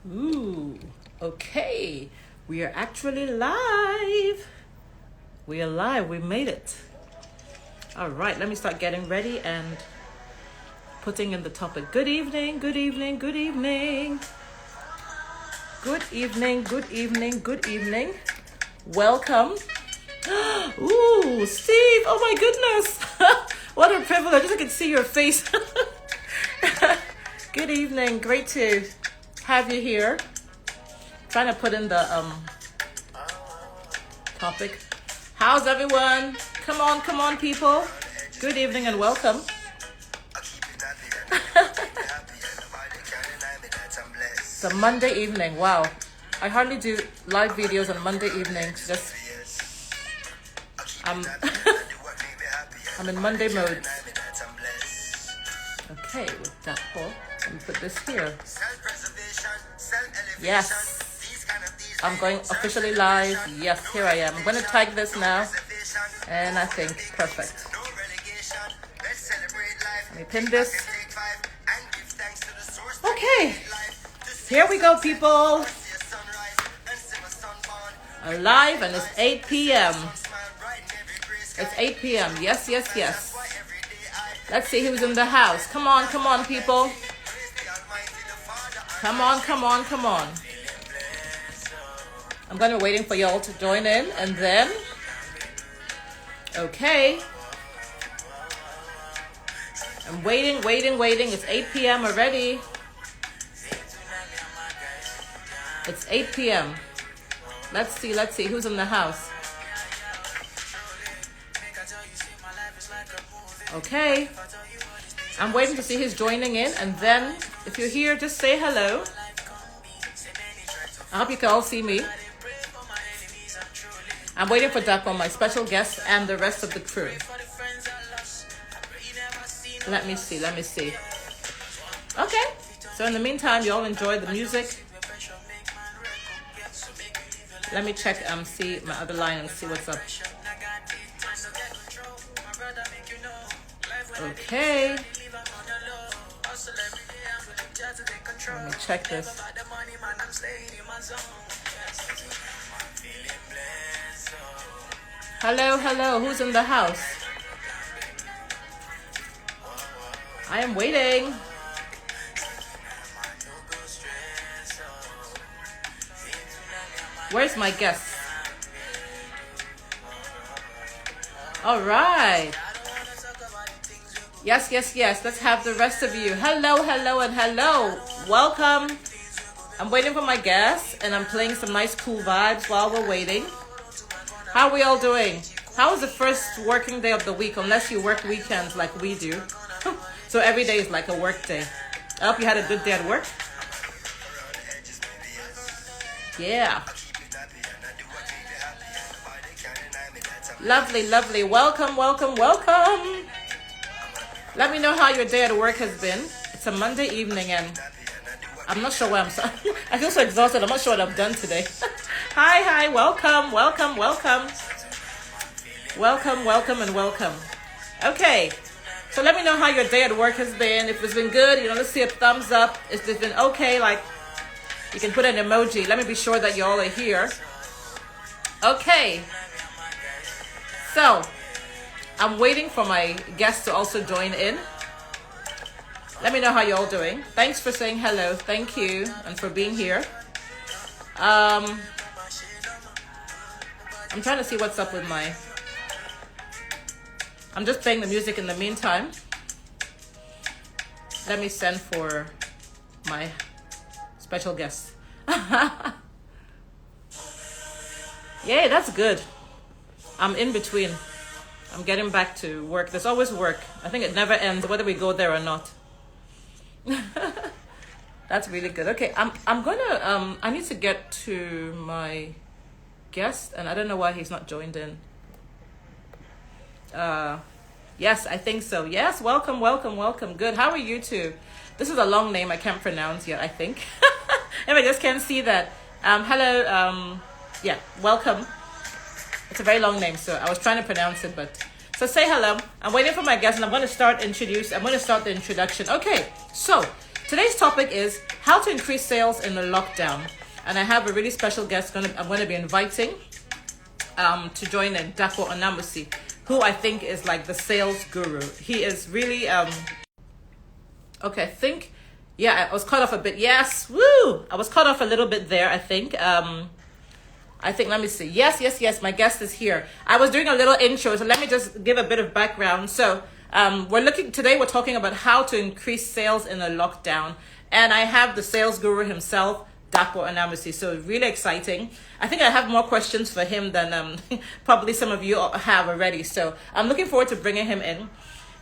Ooh, okay. We are actually live. We are live. We made it. All right, let me start getting ready and putting in the topic. Good evening, good evening, good evening. Good evening, good evening, good evening. Welcome. Ooh, Steve. Oh my goodness. What a privilege. I just can see your face. Good evening. Great to have you here. Trying to put in the topic. How's everyone? Come on, people. Good evening and welcome. It's a Monday evening. Wow. I hardly do live videos on Monday evenings. Just I'm in Monday mode. Okay, with that whole, let me put this here. Yes. I'm going officially live. Yes, here I am. I'm going to tag this now. And I think perfect. Let me pin this. Okay. Here we go, people. Live, and it's 8 p.m. It's 8 p.m. Yes, yes, yes. Let's see who's in the house. Come on, people. Come on. I'm going to be waiting for y'all to join in, and then, okay. I'm waiting. It's 8 p.m. already. It's 8 p.m. Let's see who's in the house. Okay. I'm waiting to see who's joining in, and then if you're here, just say hello. I hope you can all see me. I'm waiting for Dapo, my special guest, and the rest of the crew. Let me see. Okay. So in the meantime, you all enjoy the music. Let me check, see my other line and see what's up. Okay. Let me check this. Hello. Who's in the house? I am waiting. Where's my guest? All right. Yes. Let's have the rest of you. Hello, and hello. Welcome. I'm waiting for my guests, and I'm playing some nice cool vibes while we're waiting. How are we all doing? How was the first working day of the week, unless you work weekends like we do? So every day is like a work day. I hope you had a good day at work. Yeah. Lovely. Welcome. Let me know how your day at work has been. It's a Monday evening, and I'm not sure why I'm so I feel so exhausted. I'm not sure what I've done today. Hi. Welcome. And welcome. Okay. So let me know how your day at work has been. If it's been good, let's see a thumbs up. If it's been okay, like, you can put an emoji. Let me be sure that you all are here. Okay. So, I'm waiting for my guests to also join in. Let me know how you're all doing. Thanks for saying hello. Thank you. And for being here. I'm trying to see what's up with my... I'm just playing the music in the meantime. Let me send for my special guest. Yay, that's good. I'm in between. I'm getting back to work. There's always work. I think it never ends, whether we go there or not. That's really good. Okay, I'm gonna I need to get to my guest, and I don't know why he's not joined in. Yes, I think so. Yes, welcome. Good. How are you two? This is a long name I can't pronounce yet, I think. If I just can't see that. Hello, yeah, welcome. It's a very long name, so I was trying to pronounce it, but... So say hello. I'm waiting for my guest, and I'm going to start the introduction. Okay, so Today's topic is how to increase sales in the lockdown. And I have a really special guest I'm going to be inviting to join in, Dapo Onamusi, who I think is like the sales guru. He is really, okay, I think, yeah, I was cut off a bit. Yes, woo! I was cut off a little bit there, I think. Let me see. Yes, my guest is here. I was doing a little intro, so let me just give a bit of background. So, we're talking about how to increase sales in a lockdown. And I have the sales guru himself, Dapo Onamusi. So really exciting. I think I have more questions for him than probably some of you have already. So I'm looking forward to bringing him in.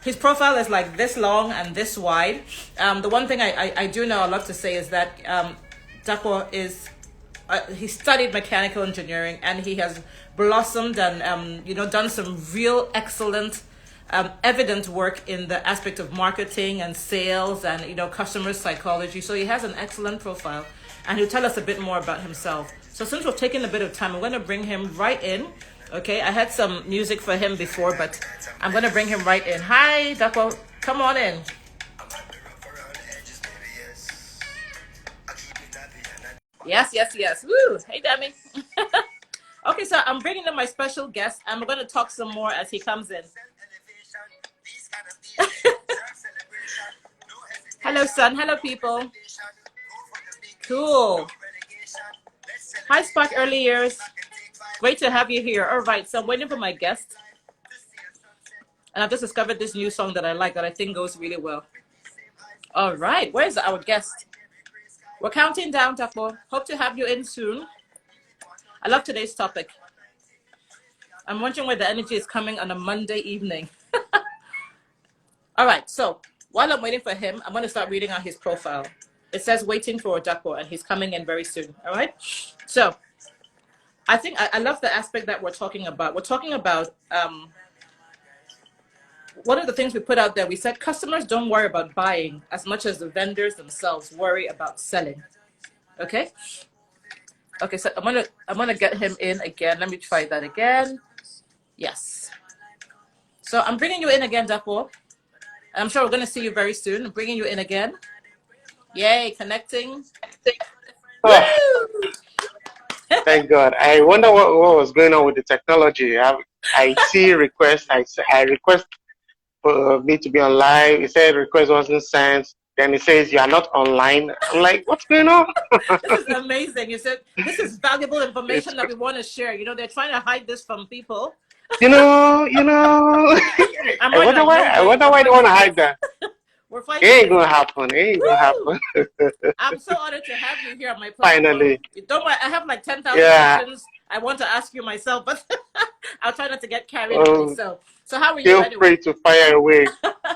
His profile is like this long and this wide. The one thing I do know, I love to say, is that Dapo is he studied mechanical engineering, and he has blossomed and done some real excellent evident work in the aspect of marketing and sales and customer psychology. So he has an excellent profile, and he'll tell us a bit more about himself. So since we've taken a bit of time, I'm going to bring him right in. Okay, I had some music for him before, but I'm going to bring him right in. Hi, Dapo, come on in. Yes. Woo! Hey, Demi. Okay, so I'm bringing in my special guest. I'm going to talk some more as he comes in. Hello, son. Hello, people. Cool. Hi, Spark Early Years. Great to have you here. All right, so I'm waiting for my guest. And I've just discovered this new song that I like, that I think goes really well. All right, where's our guest? We're counting down, Dapo. Hope to have you in soon. I love today's topic. I'm wondering where the energy is coming on a Monday evening. All right, so while I'm waiting for him, I'm going to start reading out his profile. It says waiting for Dapo, and he's coming in very soon. All right, so I think I love the aspect that we're talking about. We're talking about one of the things we put out there. We said customers don't worry about buying as much as the vendors themselves worry about selling. Okay, so I'm gonna get him in again. Let me try that again. Yes. So I'm bringing you in again, Dapo. I'm sure we're gonna see you very soon. I'm bringing you in again. Yay, connecting. Oh, thank God. I wonder what was going on with the technology. I see requests. I request for me to be on live. It said request wasn't sent. Then it says you are not online. I'm like, what's going on? This is amazing. You said this is valuable information that we want to share. They're trying to hide this from people. I wonder why they want to hide that. We're fighting. It ain't gonna happen. I'm so honored to have you here on my platform. Finally. Don't worry, I have like 10,000 questions I want to ask you myself, but I'll try not to get carried away. So how are you? Feel free to fire away.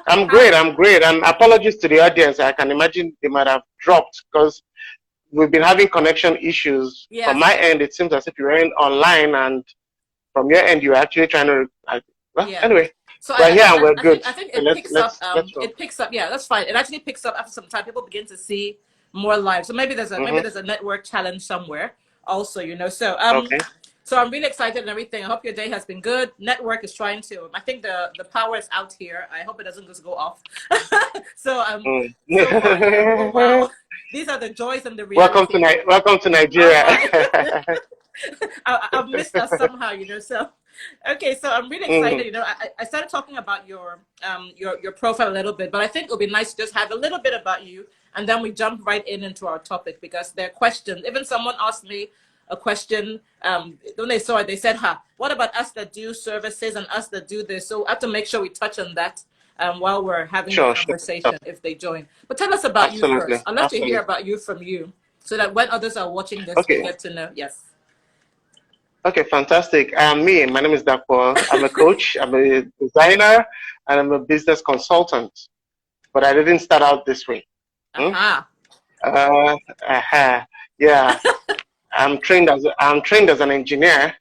I'm great. And apologies to the audience. I can imagine they might have dropped because we've been having connection issues. Yes. From my end, it seems as if you're in online, and from your end, you're actually trying to. Anyway. So we're good. I think it picks up. It picks up. Yeah, that's fine. It actually picks up after some time. People begin to see more live. So maybe there's a network challenge somewhere. Also, So okay. So I'm really excited and everything. I hope your day has been good. Network is trying to. I think the power is out here. I hope it doesn't just go off. So oh, wow. These are the joys and the reality. Welcome to Nigeria. I've missed us somehow, So okay, so I'm really excited. I started talking about your profile a little bit, but I think it'll be nice to just have a little bit about you, and then we jump right into our topic, because there are questions. Even someone asked me a question when they saw it. They said, what about us that do services and us that do this? So I have to make sure we touch on that while we're having a conversation if they join. But tell us about you first. I'd love to hear about you from you, so that when others are watching this, we get to know. Yes. Okay, fantastic. My name is Dapo. I'm a coach, I'm a designer, and I'm a business consultant. But I didn't start out this way. Yeah. I'm trained as an engineer,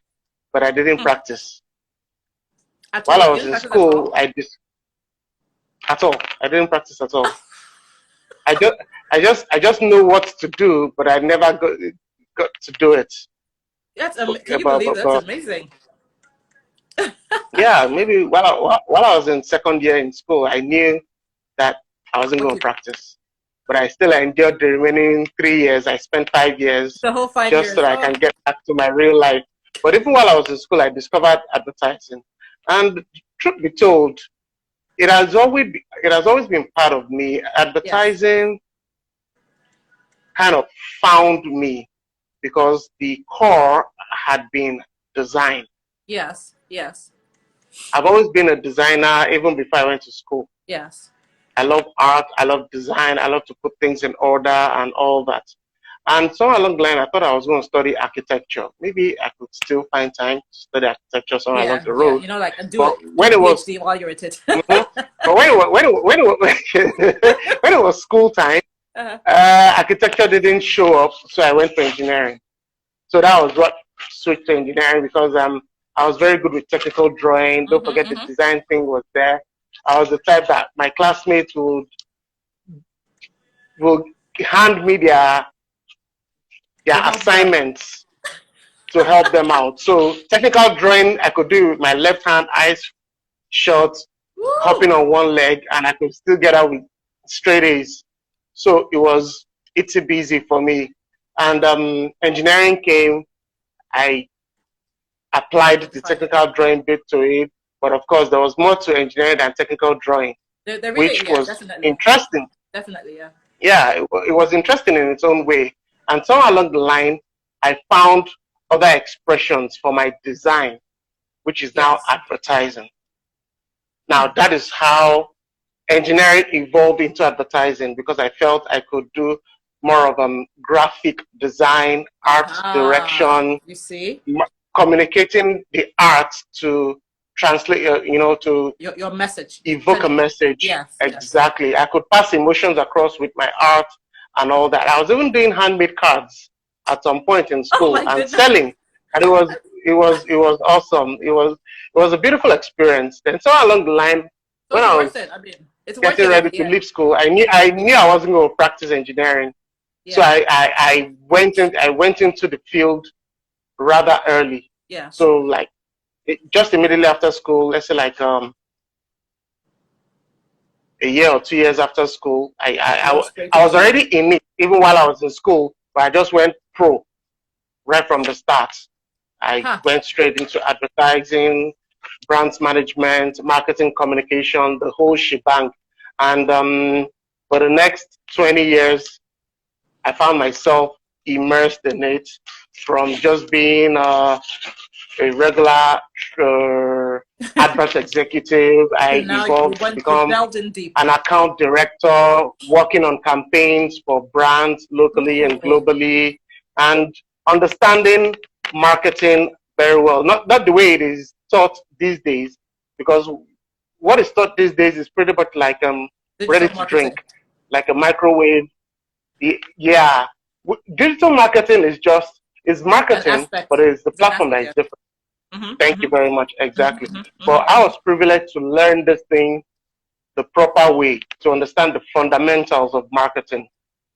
but I didn't practice. While I was in school, I didn't practice at all. I just know what to do, but I never got to do it. Can you believe that's amazing? Yeah, maybe while I was in second year in school, I knew that I wasn't going to practice. but I still endured the remaining 3 years. I spent 5 years The whole five just so years. that I Oh, can get back to my real life. But even while I was in school, I discovered advertising. And truth be told, it has always been part of me. yes, Advertising kind of found me because the core had been design. yes, yes, I've always been a designer even before I went to school. yes. I love art, I love design, I love to put things in order and all that. And somewhere along the line, I thought I was going to study architecture. Maybe I could still find time to study architecture somewhere along Yeah, the yeah. road. Like But do a when it was, PhD while you're at it. mhm. But when it was school time, Uh-huh. architecture didn't show up, so I went for engineering. So that was what switched to engineering because I was very good with technical drawing. Don't Mm-hmm, forget the mm-hmm. design thing was there. I was the type that my classmates would hand me their To help them. assignments to help them out. So technical drawing I could do with my left hand, eyes shut, hopping Woo! on one leg, and I could still get out with straight A's. So it's busy for me. And engineering came. I applied the Find it. technical drawing bit to it, but of course there was more to engineering than technical drawing, They're really, which yeah, was definitely, interesting. definitely, yeah. Yeah, it was interesting in its own way. And somewhere along the line, I found other expressions for my design, which is now Yes. advertising. Hmm. Now that is how engineering evolved into advertising because I felt I could do more of graphic design, art Aha. direction, You see communicating the art to translate, to your message. evoke a message. Yes, yes. Exactly. I could pass emotions across with my art and all that. I was even doing handmade cards at some point in Oh school my and goodness. selling. And it was awesome. It was a beautiful experience. Then so along the line, So when it's I worth was it. I mean, it's worth getting it in ready the to end. leave school, I knew I wasn't going to practice engineering. So Yeah, I went into the field rather early. yeah. So like just immediately after school, let's say like a year or 2 years after school, You go straight I was into it. already in it even while I was in school, but I just went pro right from the start. I Huh. went straight into advertising, brands management, marketing communication, the whole shebang. And for the next 20 years, I found myself immersed in it from just being a regular uh, advert executive. So I now evolved to you become delved in deep. an account director, working on campaigns for brands locally and Ooh. globally, and understanding marketing very well. Not the way it is taught these days, because what is taught these days is pretty much like ready Digital to drink, marketing. like a microwave. Yeah, digital marketing is An marketing, but aspect. it's the It's an platform aspect, that is yeah. different. Mm-hmm, Thank you mm-hmm, very much. Exactly. mm-hmm, But mm-hmm, I mm-hmm. was privileged to learn this thing the proper way, to understand the fundamentals of marketing,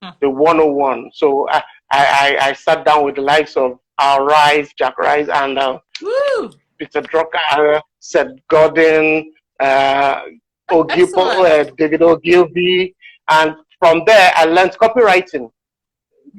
Hmm. the 101. So I sat down with the likes of Rise, Jack Rise, and Woo! Peter Drucker, Seth Godin, uh, Excellent. David Ogilvy, and from there I learned copywriting.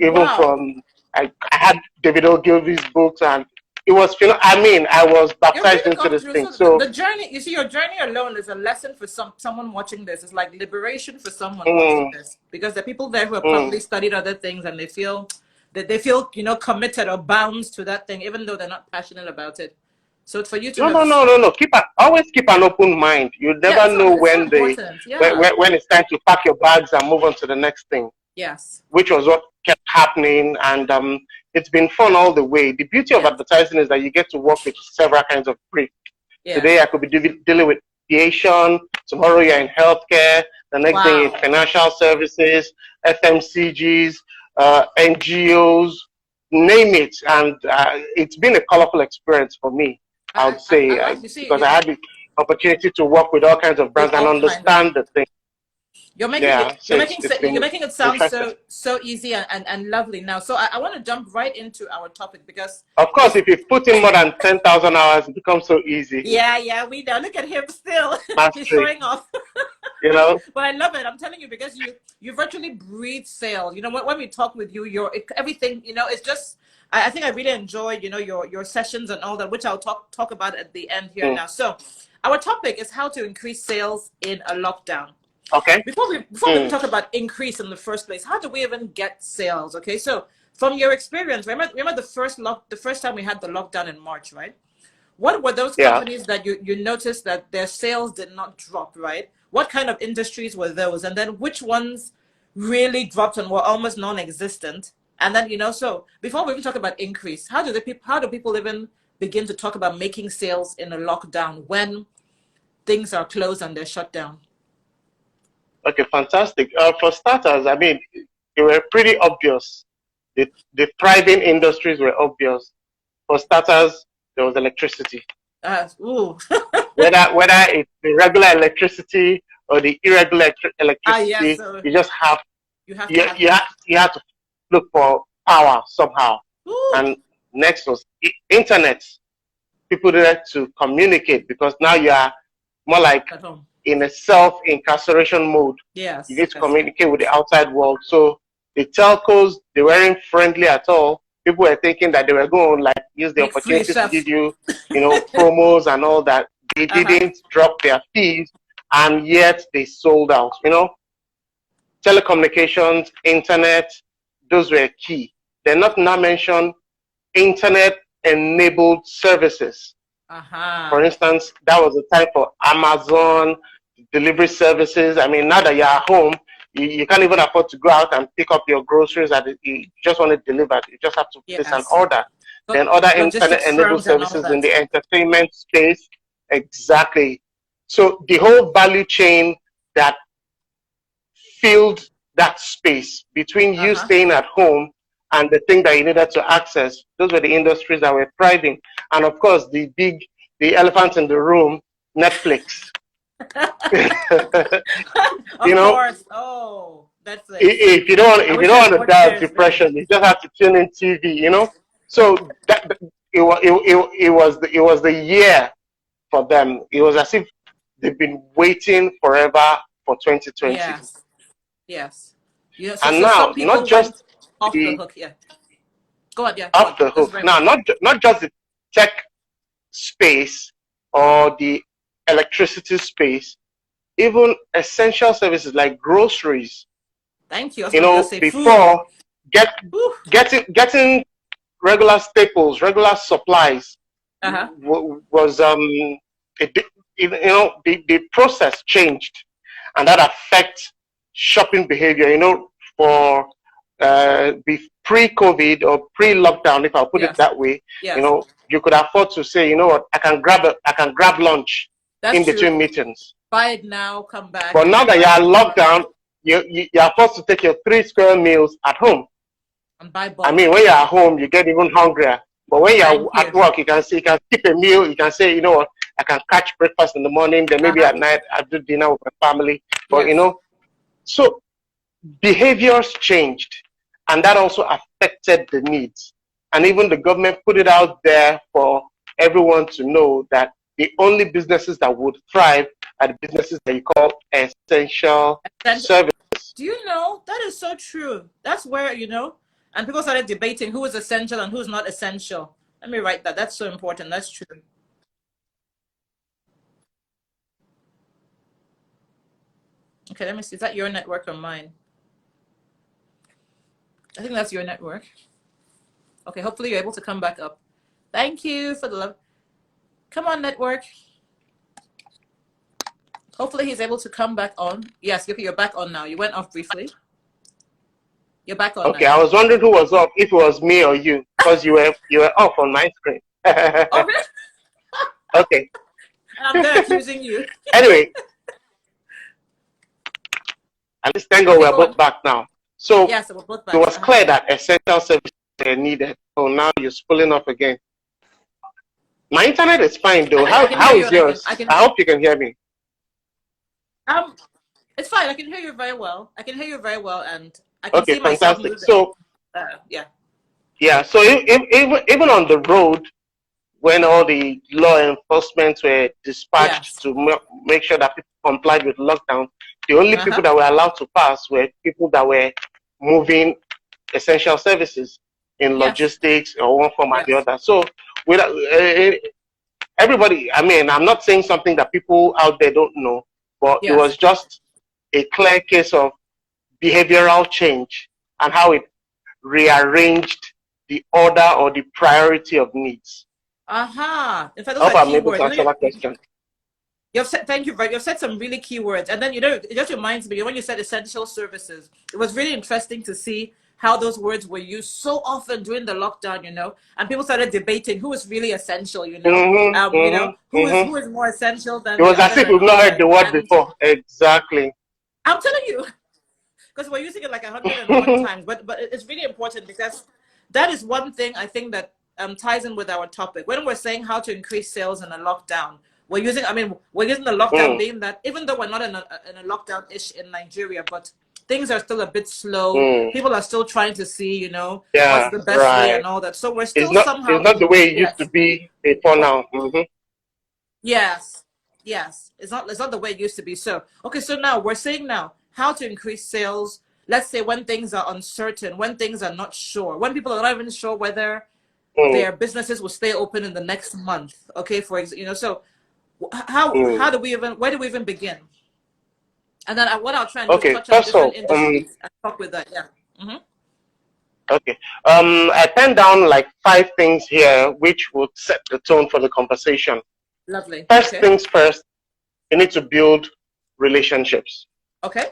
Even Wow. from I had David Ogilvy's books, and it was I mean I was You're baptized really into going this through thing. so So the journey. You see, your journey alone is a lesson for someone watching this. It's like liberation for someone watching mm, this because there are people there who have mm. probably studied other things and they feel that they feel committed or bound to that thing even though they're not passionate about it. So for you to No, have, no, no, no, no. Always keep an open mind. You yeah, never know it's so when important. Yeah. when it's time to pack your bags and move on to the next thing, Yes. which was what kept happening. And it's been fun all the way. The beauty of Yes. advertising is that you get to work with several kinds of brief. Today Yes. I could be dealing with aviation. Tomorrow you're in healthcare. The next day you're in Wow. financial services, FMCGs, NGOs, name it. And it's been a colorful experience for me, I would I say, like you see because I had the opportunity to work with all kinds of with brands and all kinds of understand the thing. You're making Yeah, so it's you're been making it sound refreshing. so easy and lovely now. So I want to jump right into our topic because Of course, bef- if you put in more than 10,000 hours, it becomes so easy. yeah, we know. Look at him still. He's Mastery, showing off. you know? But I love it. I'm telling you because you virtually breathe sales. You know, when we talk with you, everything. You know, it's just. I think I really enjoyed your sessions and all that, which I'll talk about at the end here Mm. now. So, our topic is how to increase sales in a lockdown. Okay. Before we talk about increase in the first place, how do we even get sales? Okay, so from your experience, remember the first time we had the lockdown in March, right? What were those Yeah. companies that you noticed that their sales did not drop, right? What kind of industries were those? And then which ones really dropped and were almost non-existent? And then, so before we even talk about increase, how do people even begin to talk about making sales in a lockdown when things are closed and they're shut down? Okay, fantastic. For starters, I mean, they were pretty obvious. The thriving industries were obvious. For starters, there was electricity. Ooh. Whether it's the regular electricity or the irregular Yes. electricity, So you just have you have to have it. you have to look for power somehow. Ooh. And next was internet. People needed to communicate because now you are more like At home. in a self-incarceration mode. Yes. You need to communicate with the outside world. So the telcos, they weren't friendly at all. People were thinking that they were going to like use the Make free opportunity to stuff. give you, promos and all that. They Uh-huh. didn't drop their fees, and yet they sold out. Telecommunications, internet, those were key. They're not now mentioned internet-enabled services. Uh-huh. For instance, that was the time for Amazon delivery services. I mean, now that you're at home, you can't even afford to go out and pick up your groceries and you just want it delivered. You just have to place an Yes. order. Then other Logistics internet-enabled firms and all services in that. the entertainment space. Exactly. So the whole value chain that filled that space between you Uh-huh. staying at home and the thing that you needed to access, those were the industries that were thriving. And of course, the elephant in the room, Netflix. Of course. Oh, Netflix. I If you wish don't I want to watched die of theirs, man. depression, you just have to tune in TV. So it was the year for them. It was as if they've been waiting forever for 2020. Yes. Yes. Yeah. So And so some now, not people just went off the the hook. Yeah. Go on. Yeah. Go off on. the This is hook. very Now, important. not just the tech space or the electricity space, even essential services like groceries. Thank you. I was going to just say food. Before get Whew. getting regular staples, regular supplies Uh-huh. was the process changed, and that affects shopping behavior. For pre-COVID or pre-lockdown, if I put it Yes. that way, Yes. you could afford to say, you know what, I can grab lunch in That's true. between meetings. Buy it now, come back But now and that buy you're it locked down, you are forced to take your 3 square meals at home. and buy I bulk. mean, when you're at home, you get even hungrier. But when Thank you're you. at work, you can skip a meal. You can say, you know what, I can catch breakfast in the morning. Then maybe Uh-huh. at night I do dinner with my family. But Yes. so behaviors changed, and that also affected the needs. And even the government put it out there for everyone to know that the only businesses that would thrive are the businesses that you call essential services. Do you know that is so true? That's where and people started debating who is essential and who's not essential. Let me write that. That's so important. That's true. Okay, let me see. Is that your network or mine? I think that's your network. Okay, hopefully you're able to come back up. Thank you for the love. Come on, network. Hopefully he's able to come back on. Yes, you're back on now. You went off briefly. You're back on now. Okay, I was wondering who was off, if it was me or you, because you were off on my screen. Oh, really? Okay. And I'm there accusing you. Anyway, at least thank God Okay, we're go both on. back now. So Yes, we're both back. it was clear that essential services were needed. So now you're spooling up again. My internet is fine though. I can hear How you is and yours? I can I hope you can hear me. um It's fine. I can hear you very well. I can hear you very well, and I can Okay, see myself fantastic. moving. So Yeah. yeah, so even on the road, when all the law enforcement were dispatched Yes. to make sure that people complied with lockdown, the only Uh people huh. that were allowed to pass were people that were moving essential services in Yes. logistics or one form or the Yes. other. So, with everybody, I mean, I'm not saying something that people out there don't know, but it Yes. was just a clear case of behavioral change and how it rearranged the order or the priority of needs. Uh-huh. In fact, I those hope are I'm key able words. to answer that question. You've said, thank you, you've said some really key words. And then, it just reminds me when you said essential services, it was really interesting to see how those words were used so often during the lockdown, and people started debating who is really essential, who is more essential It than the was as other if and we've not all heard that. the word And before. Exactly. I'm telling you, because we're using it like 101 times, but it's really important because that is one thing I think that ties in with our topic. When we're saying how to increase sales in a lockdown, we're using the lockdown Mm, being that even though we're not in a lockdown ish in Nigeria, but things are still a bit slow. mm. People are still trying to see, what's Yeah, the best way right. and all that. So we're It's still not somehow it's not the way it used to yes. be before now. Yes, yes. It's not the way it used to be. So okay, so now we're saying now how to increase sales. Let's say when things are uncertain, when things are not sure, when people are not even sure whether Mm, their businesses will stay open in the next month. Okay, so how mm. do we even where do we even begin? And then what I'll try and do is Okay, touch on first different off, industries and talk with that. Yeah. Mm-hmm. okay. I penned down like 5 things here which would set the tone for the conversation. Lovely. First Okay. things first, you need to build relationships. Okay.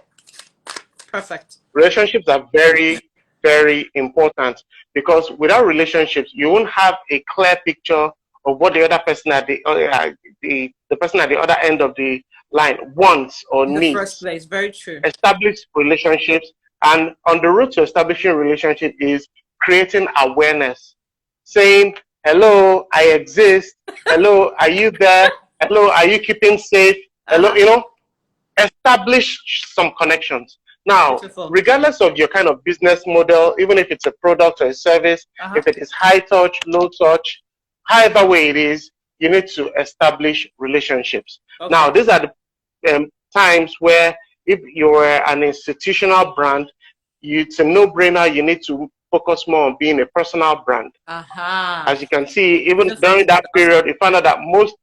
Perfect. Relationships are very, very important because without relationships, you won't have a clear picture of what the other person at the person at the other end of the line wants or In the first needs. place, very true. Establish relationships, and on the road to establishing relationship is creating awareness, saying, "Hello, I exist. Hello, are you there? Hello, are you keeping safe? Uh Hello, huh. establish some connections. Now, Beautiful. regardless of your kind of business model, even if it's a product or a service, Uh huh. if it is high touch, low touch, however way it is, you need to establish relationships. Now, Okay. these are the times where if you're an institutional brand, it's a no-brainer. You need to focus more on being a personal brand. Uh huh. As you can see, even Business during relationship that is period, awesome. you found out that most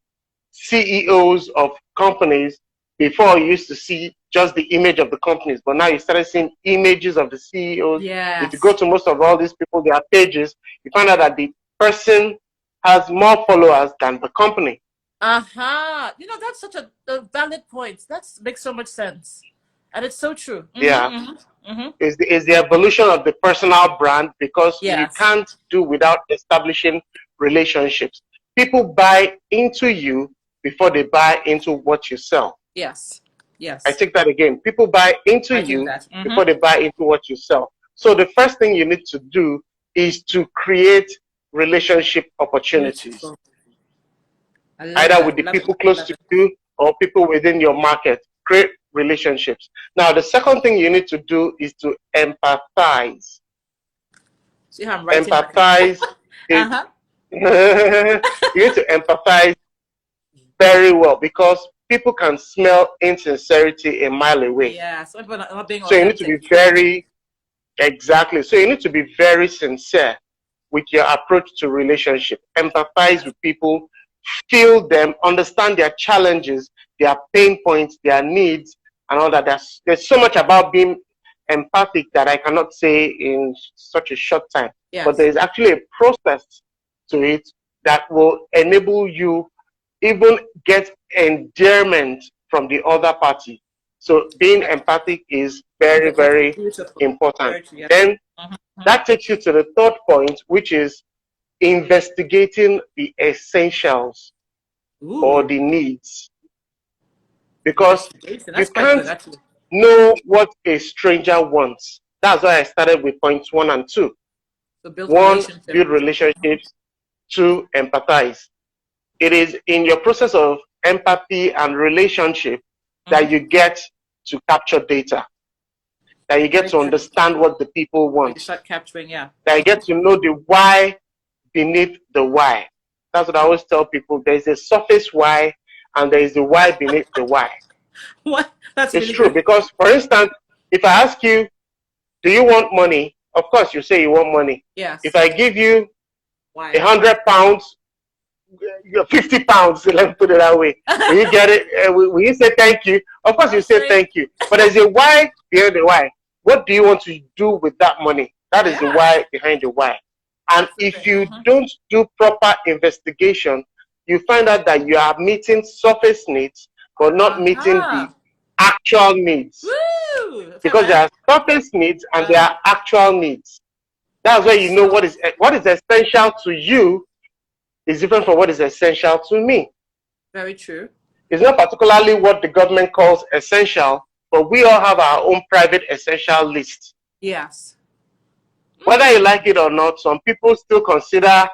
CEOs of companies before you used to see just the image of the companies, but now you started seeing images of the CEOs. If you go Yes. to most of all these people, their pages, you find out that the person has more followers than the company. Uh-huh. That's such a valid point. That makes so much sense. And it's so true. Yeah. Mm-hmm. Mm-hmm. Mm-hmm. Is the evolution of the personal brand because you Yes. can't do without establishing relationships. People buy into you before they buy into what you sell. Yes. I Yes. take that again. People buy into I take you that. before Mm-hmm. they buy into what you sell. So the first thing you need to do is to create relationship opportunities, Beautiful. I love either with that. the Love it. people Love it. close Love to it. you or people within your market. Create relationships. Now, the second thing you need to do is to empathize. See how I'm writing my Empathize is uh-huh. you need to empathize very well because people can smell insincerity a mile away. Yeah. Some people are not being So you need to be authentic. True. very exactly. So you need to be very sincere with your approach to relationship. Empathize Yes. with people, feel them, understand their challenges, their pain points, their needs, and all that. There's so much about being empathic that I cannot say in such a short time. But there Yes. is actually a process to it that will enable you even get endearment from the other party. So being Yes. empathic is very, Empathetic. very Beautiful. important. Very true. Yeah. Then Mm-hmm. that takes you to the third point, which is investigating the essentials or Ooh. the needs. Because Investigation. you That's quite good can't actually. know what a stranger wants. That's why I started with points 1 and 2. So build One, relationship. build relationships. Two, empathize. It is in your process of empathy and relationship that Mm-hmm. you get to capture data, that you get Very to true. understand what the people You want, start capturing, yeah. that you get to know the why beneath the why. That's what I always tell people. There's a surface why and there is the why beneath the why. What? That's It's really true good. because, for instance, if I ask you, do you want money? Of course, you say you want money. Yes. If I give you Why? £100, 50 pounds, let me put it that way. Will you get it? Will you say thank you? Of course, you say thank you. But there's a why behind the why. What do you want to do with that money? That is the why behind the why. And if you don't do proper investigation, you find out that you are meeting surface needs, but not meeting the actual needs. Woo! Because there are surface needs and there are actual needs. That's where you know what is essential to you is different from what is essential to me. Very true. It's not particularly what the government calls essential, but we all have our own private essential list. Yes. Whether you like it or not, some people still consider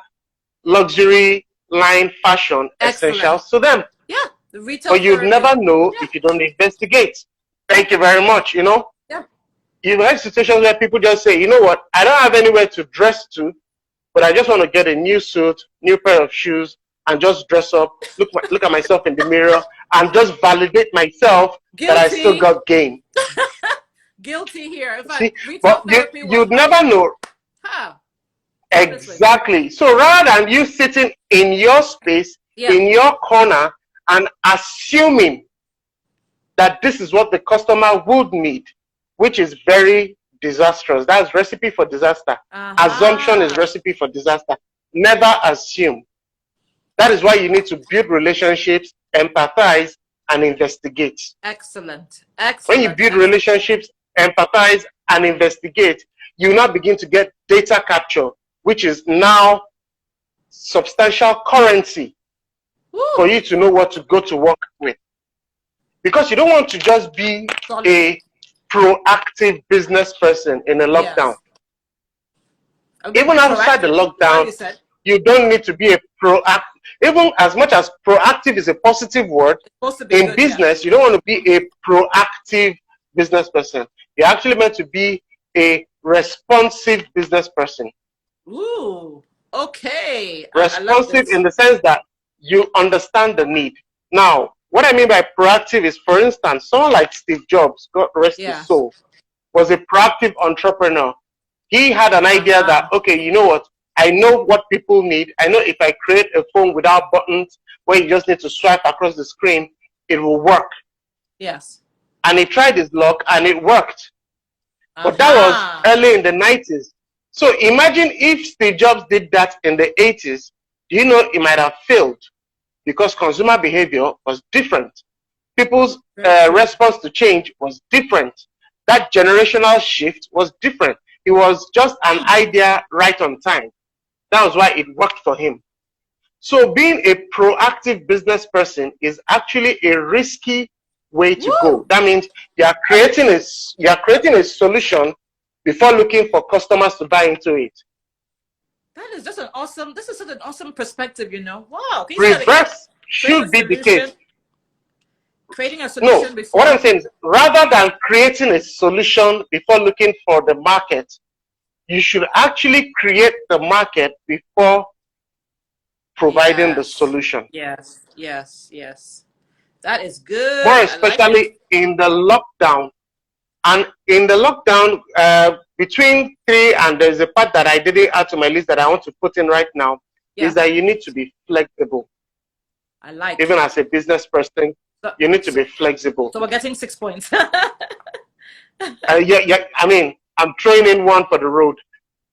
luxury line fashion essentials to them. Yeah. The retail. But you'd never know if you don't investigate. Thank you very much, you know? Yeah. You've had situations where people just say, you know what, I don't have anywhere to dress to, but I just want to get a new suit, new pair of shoes, and just dress up, look at myself in the mirror, and just validate myself that I still got game. Guilty here. See, but you'd never know. How? Exactly. So rather than you sitting in your space, in your corner, and assuming that this is what the customer would need, which is very disastrous. That's recipe for disaster. Assumption is recipe for disaster. Never assume. That is why you need to build relationships, empathize, and investigate. Excellent. When you build relationships, empathize, and investigate, you now begin to get data capture, which is now substantial currency for you to know what to go to work with. Because you don't want to just be a proactive business person in a lockdown. Even outside the lockdown, you don't need to be a proactive. Even as much as proactive is a positive word, in business, you don't want to be a proactive business person. You're actually meant to be a responsive business person. Ooh, okay. Responsive in the sense that you understand the need. Now, what I mean by proactive is, for instance, someone like Steve Jobs, God rest his soul, was a proactive entrepreneur. He had an idea that, okay, you know what? I know what people need. I know if I create a phone without buttons, where you just need to swipe across the screen, it will work. Yes. And he tried his luck and it worked. But that was early in the 90s. So imagine if Steve Jobs did that in the 80s, you know, it might have failed because consumer behavior was different. People's response to change was different. That generational shift was different. It was just an idea right on time. That was why it worked for him. So being a proactive business person is actually a risky way to go. That means you are creating a solution before looking for customers to buy into it. That is just this is such an awesome perspective, you know. Wow. Reverse should be the case. Creating a solution before. What I'm saying is, rather than creating a solution before looking for the market, you should actually create the market before providing the solution. Yes, yes, yes. That is good. More especially in the lockdown. And in the lockdown, between 3 and there's a part that I didn't add to my list that I want to put in right now, is that you need to be flexible. I like Even as a business person, you need to be flexible. So we're getting 6 points. Yeah, I mean, I'm throwing in one for the road.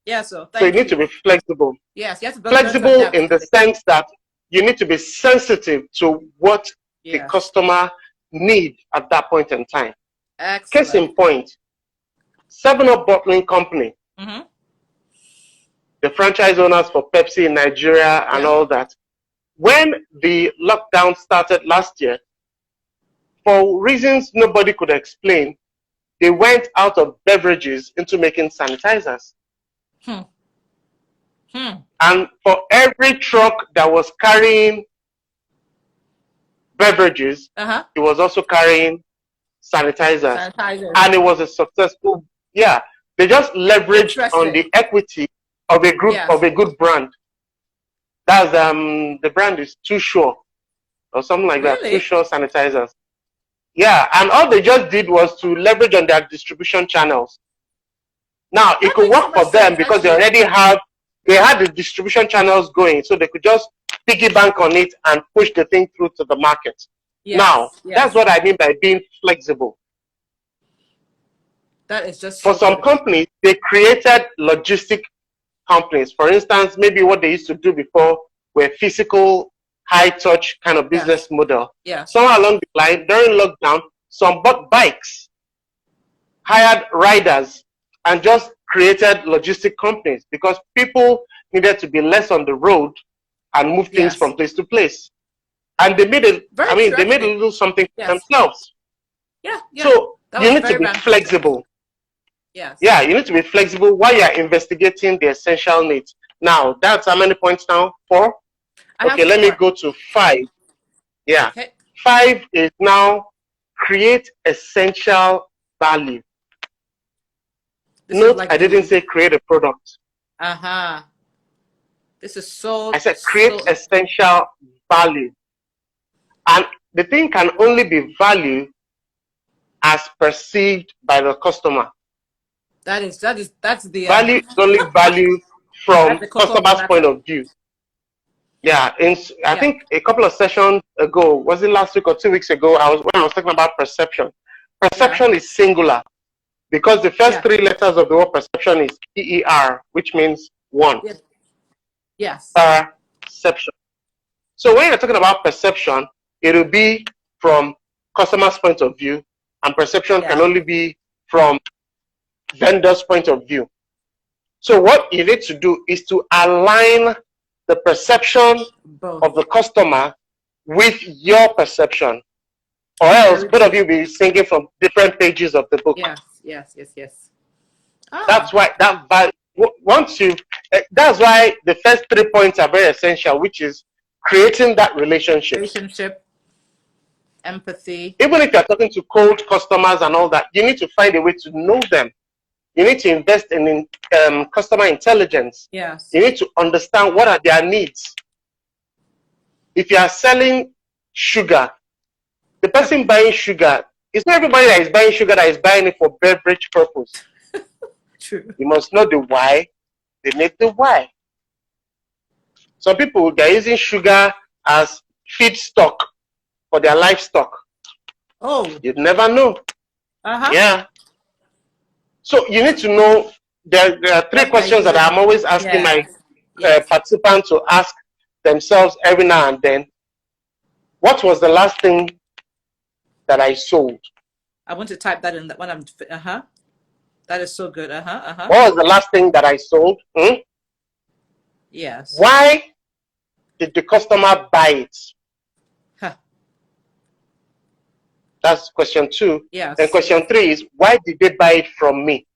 Yeah, so you need to be flexible. Yes, you have to be flexible in the sense that you need to be sensitive to what the customer needs at that point in time. Excellent. Case in point, 7-Up Bottling Company, the franchise owners for Pepsi in Nigeria and all that. When the lockdown started last year, for reasons nobody could explain, they went out of beverages into making sanitizers. And for every truck that was carrying beverages, it was also carrying sanitizers, Sanitizers. and it was a successful. Yeah, they just leveraged on the Interesting. equity of a group Yes. of a good brand. That's the brand is Too Sure or something like that. Too Really? Sure sanitizers. Yeah, and all they just did was to leverage on their distribution channels. Now it That could makes so work much for them sense, because they actually. already had the distribution channels going, so they could just piggy bank on it and push the thing through to the market. Now Yes. that's Yes. what I mean by being flexible. That is just For so some good. companies, they created logistic companies. For instance, maybe what they used to do before were physical, high touch kind of business Yes. model. Yes. Somewhere along the line, during lockdown, some bought bikes, hired riders, and just created logistic companies because people needed to be less on the road and move things Yes. from place to place. And they made it, Very I mean, they made a interesting. little something for Yes. themselves. Yeah. Yeah. So That you was need to very be fantastic. flexible. Yes. Yeah, you need to be flexible while you're investigating the essential needs. Now, that's how many points now? 4? I Okay, have let me 4. go to 5. Yeah. Okay. 5 is now create essential value. This is Note, like I didn't the say create a product. uh-huh. This is I so said create essential value. And the thing can only be value as perceived by the customer. that's the Value is only value that's from the cocoa of the customer's point matter. of view. Yeah, I Yeah. think a couple of sessions ago, was it last week or 2 weeks ago, when I was talking about perception. Yeah. Perception is singular because the first Yeah. 3 letters of the word perception is PER, which means one. Yes. Yes. Perception. So when you're talking about perception, it will be from customer's point of view, and perception can Yeah. only be from vendor's point of view. So what you need to do is to align the perception Both. of the customer with your perception, or else Very both of true. you will be singing from different pages of the book. Yes. Yes. Yes. Yes. That's Ah. why once you that's why the first 3 points are very essential, which is creating that relationships. Relationship, empathy. Even if you're talking to cold customers and all that, you need to find a way to know them. You need to invest in customer intelligence. Yes. You need to understand what are their needs. If you are selling sugar, the person buying sugar, it's not everybody that is buying sugar that is buying it for beverage purpose. True. You must know the why. They need the why. Some people, they're using sugar as feedstock for their livestock. Oh. You'd never know. Yeah. So you need to know, there are 3 questions that I'm always asking my participants to ask themselves every now and then. What was the last thing that I sold? I want to type that in when I'm That is so good. What was the last thing that I sold? Yes. Why did the customer buy it? Huh. That's question 2. Yes. And question 3 is, why did they buy it from me?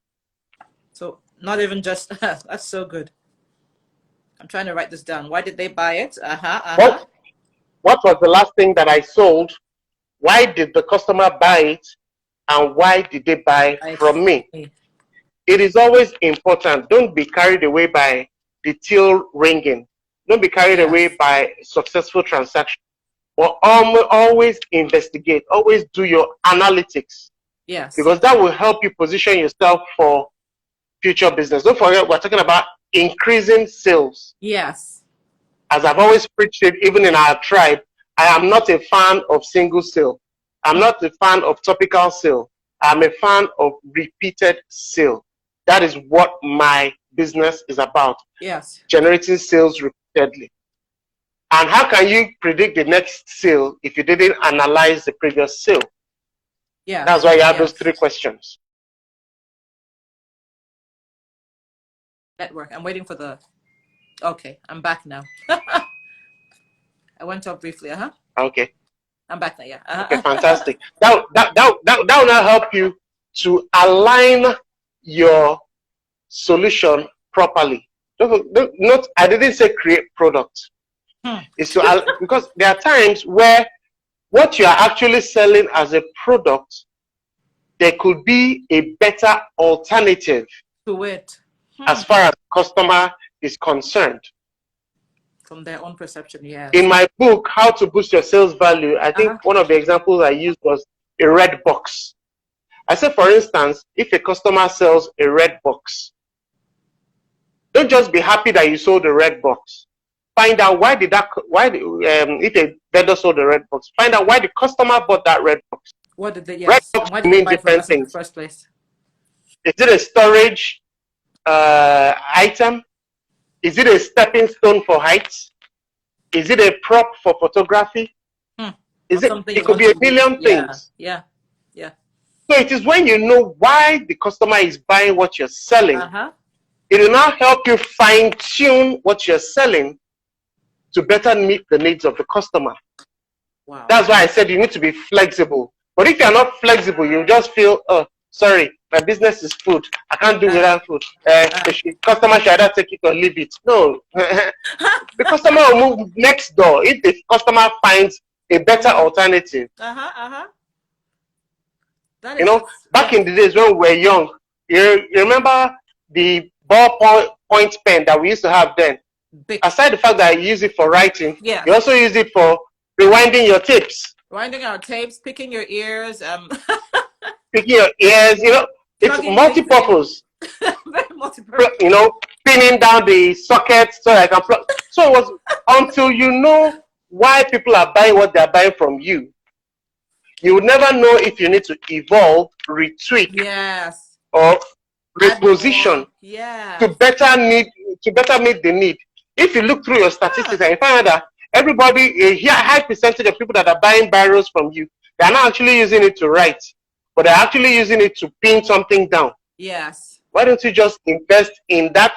So not even just that's so good. I'm trying to write this down. Why did they buy it? What was the last thing that I sold? Why did the customer buy it? And why did they buy from me? It is always important. Don't be carried away by the till ringing. Don't be carried away by successful transaction. But always investigate. Always do your analytics. Yes. Because that will help you position yourself for future business. Don't forget, we're talking about increasing sales. Yes. As I've always preached it, even in our tribe, I am not a fan of single sale. I'm not a fan of topical sale. I'm a fan of repeated sale. That is what my business is about. Yes. Generating sales repeatedly. And how can you predict the next sale if you didn't analyze the previous sale? Yeah. That's why you have those 3 questions. Network. I'm waiting for the. Okay, I'm back now. I went off briefly. Okay. I'm back now. Yeah. Okay, fantastic. That will now help you to align your solution properly. Not, I didn't say create product. It's to because there are times where what you are actually selling as a product there could be a better alternative to it. as far as customer is concerned. From their own perception, yes. In my book, How to Boost Your Sales Value, I think one of the examples I used was a red box. I said, for instance, if a customer sells a red box, don't just be happy that you sold the red box. Find out if a vendor sold the red box, find out why the customer bought that red box. What did they, Red box why did mean they buy different from us in things. the first place? Is it a storage item? Is it a stepping stone for heights? Is it a prop for photography? It could be a million things. Yeah. So it is when you know why the customer is buying what you're selling, it will now help you fine tune what you're selling to better meet the needs of the customer. Wow. That's why I said you need to be flexible. But if you're not flexible, you just feel, oh, sorry, my business is food. I can't do without food. Customer should either take it or leave it. No. The customer will move next door if the customer finds a better alternative. Back in the days when we were young, you remember the ballpoint pen that we used to have then? Aside the fact that you use it for writing, you also use it for rewinding your tapes. Rewinding our tapes, picking your ears. Picking your ears, it's multi-purpose. Very multi-purpose. Pinning down the sockets so I can plug. So it was until you know why people are buying what they're buying from you. You would never know if you need to evolve, retweak, or reposition to better meet the need. If you look through your statistics and you find out that everybody, a high percentage of people that are buying barrels from you, they're not actually using it to write, but they're actually using it to pin something down. Yes. Why don't you just invest in that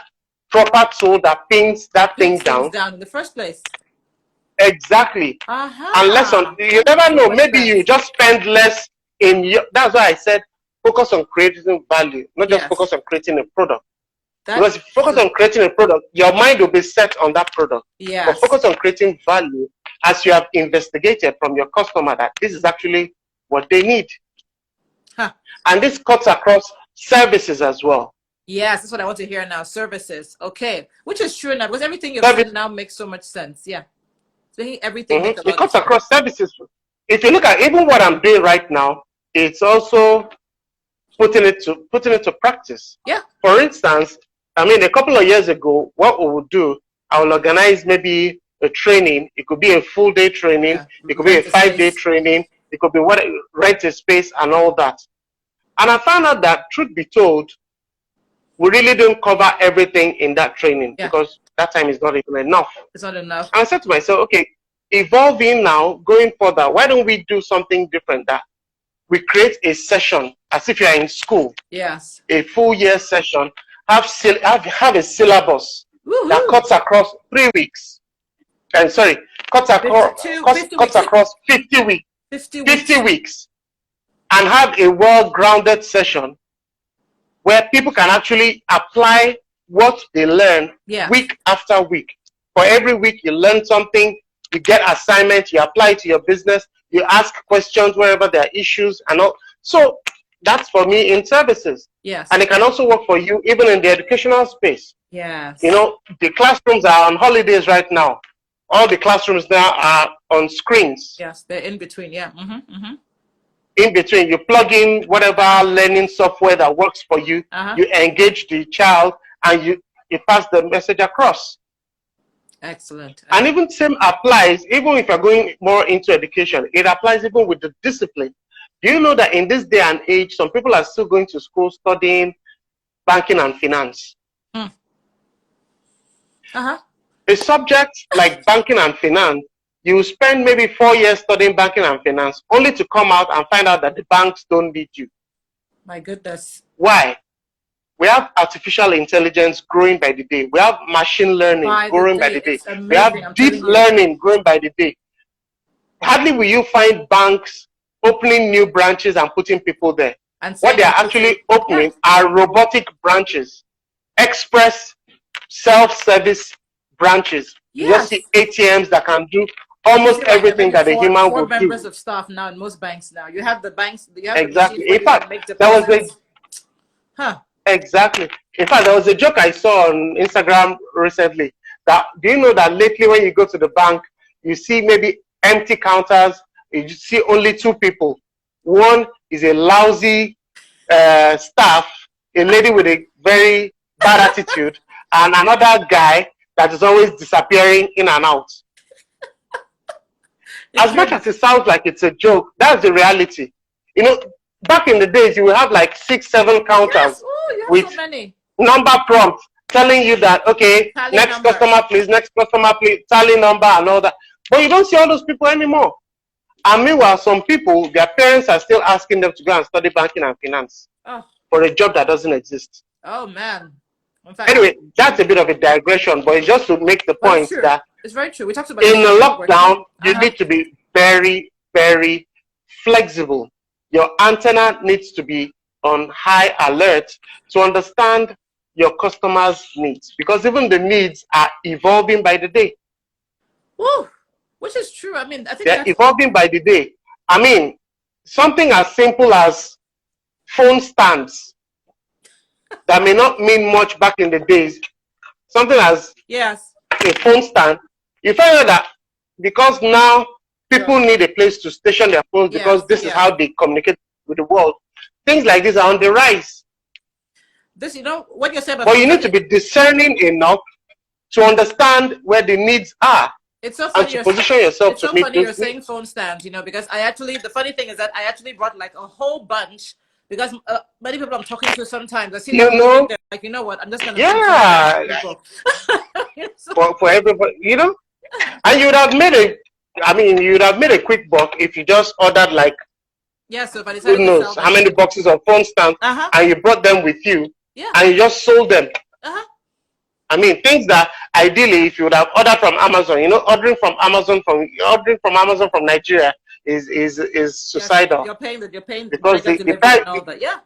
proper tool that pins that thing down in the first place? Exactly. Unless you never know, maybe you just spend less in your. That's why I said focus on creating value, not just focus on creating a product. Because if you focus on creating a product, your mind will be set on that product. But focus on creating value as you have investigated from your customer that this is actually what they need. And this cuts across services as well. Yes, that's what I want to hear now. Services. Okay. Which is true now, because everything you've said now makes so much sense. Yeah. Everything makes a lot it cuts across services. If you look at even what I'm doing right now, it's also putting it to practice. Yeah. For instance, a couple of years ago, what we would do, I will organize maybe a training. It could be a full day training. It could be a 5-day training. It could be rent a space and all that. And I found out that, truth be told, we really don't cover everything in that training because that time is not even enough. It's not enough. And I said to myself, okay, evolving now, going further, why don't we do something different? That we create a session as if you're in school. Yes. A full year session. Have a syllabus that cuts across 3 weeks. And cuts across 50 weeks. 50 weeks. And have a well-grounded session where people can actually apply what they learn week after week. For every week you learn something, you get assignments, you apply it to your business, you ask questions wherever there are issues and all. So that's for me in services. Yes. And it can also work for you even in the educational space. Yes. The classrooms are on holidays right now. All the classrooms now are on screens. Yes, they're in between, In between, you plug in whatever learning software that works for you, you engage the child, and you pass the message across. Excellent. And even same applies, even if you're going more into education, it applies even with the discipline. Do you know that in this day and age, some people are still going to school studying banking and finance? A subject like banking and finance, you spend maybe 4 years studying banking and finance, only to come out and find out that the banks don't need you. My goodness. Why? We have artificial intelligence growing by the day. We have machine learning growing by the day. We have deep learning growing by the day. Hardly will you find banks opening new branches and putting people there. And what they are actually opening are robotic branches, express self-service branches. You just see ATMs that can do You almost see, like everything maybe that a human four would members do. of staff now in most banks now. You have the banks, you have the Exactly. machines where In you can fact, make there was a deposits. Huh. exactly. In fact, there was a joke I saw on Instagram recently. That do you know that lately when you go to the bank, you see maybe empty counters. You see only two people. One is a lousy staff, a lady with a very bad attitude, and another guy that is always disappearing in and out. It's As much true. as it sounds like it's a joke, that's the reality. You know, back in the days, you will have like 6, 7 Yes. counters Oh, you have with so many. number prompts telling you that, okay, Tally next number. customer, please, tally number and all that. But you don't see all those people anymore. And meanwhile, some people, their parents are still asking them to go and study banking and finance Oh, for a job that doesn't exist. oh man. In fact, Anyway, that's a bit of a digression, but it's just to make the but it's point true. that It's very true. We talked about in this a networking. lockdown, you Uh-huh. need to be very, very flexible. Your antenna needs to be on high alert to understand your customers' needs, because even the needs are evolving by the day. Woo. Which is true. I mean, I think They're that's evolving by the day. I mean, something as simple as phone stands that may not mean much back in the days, something as yes. a phone stand, you find out that because now Yeah. people need a place to station their phones because Yes. this is Yes. how they communicate with the world. Things like this are on the rise. This, what you said about But phone you need stand, to be discerning enough to understand where the needs are it's so and funny. to position yourself It's to so meet funny those you're saying needs. phone stands. Because the funny thing is that I actually brought like a whole bunch because many people I'm talking to sometimes I see You them leaving. know, They're like, you know what? I'm just gonna send some of them to yeah, people. So, for everybody, and you would have made a, I mean, you would have made a quick buck if you just ordered like, yeah. So if I who decided to knows sell how them, many boxes of phone stands, uh huh. and you brought them with you, Yeah. and you just sold them. Uh huh. I mean, things that ideally, if you would have ordered from Amazon, ordering from Amazon from Nigeria is Yes. suicidal, You're paying because mega the delivery price and all that. Yeah.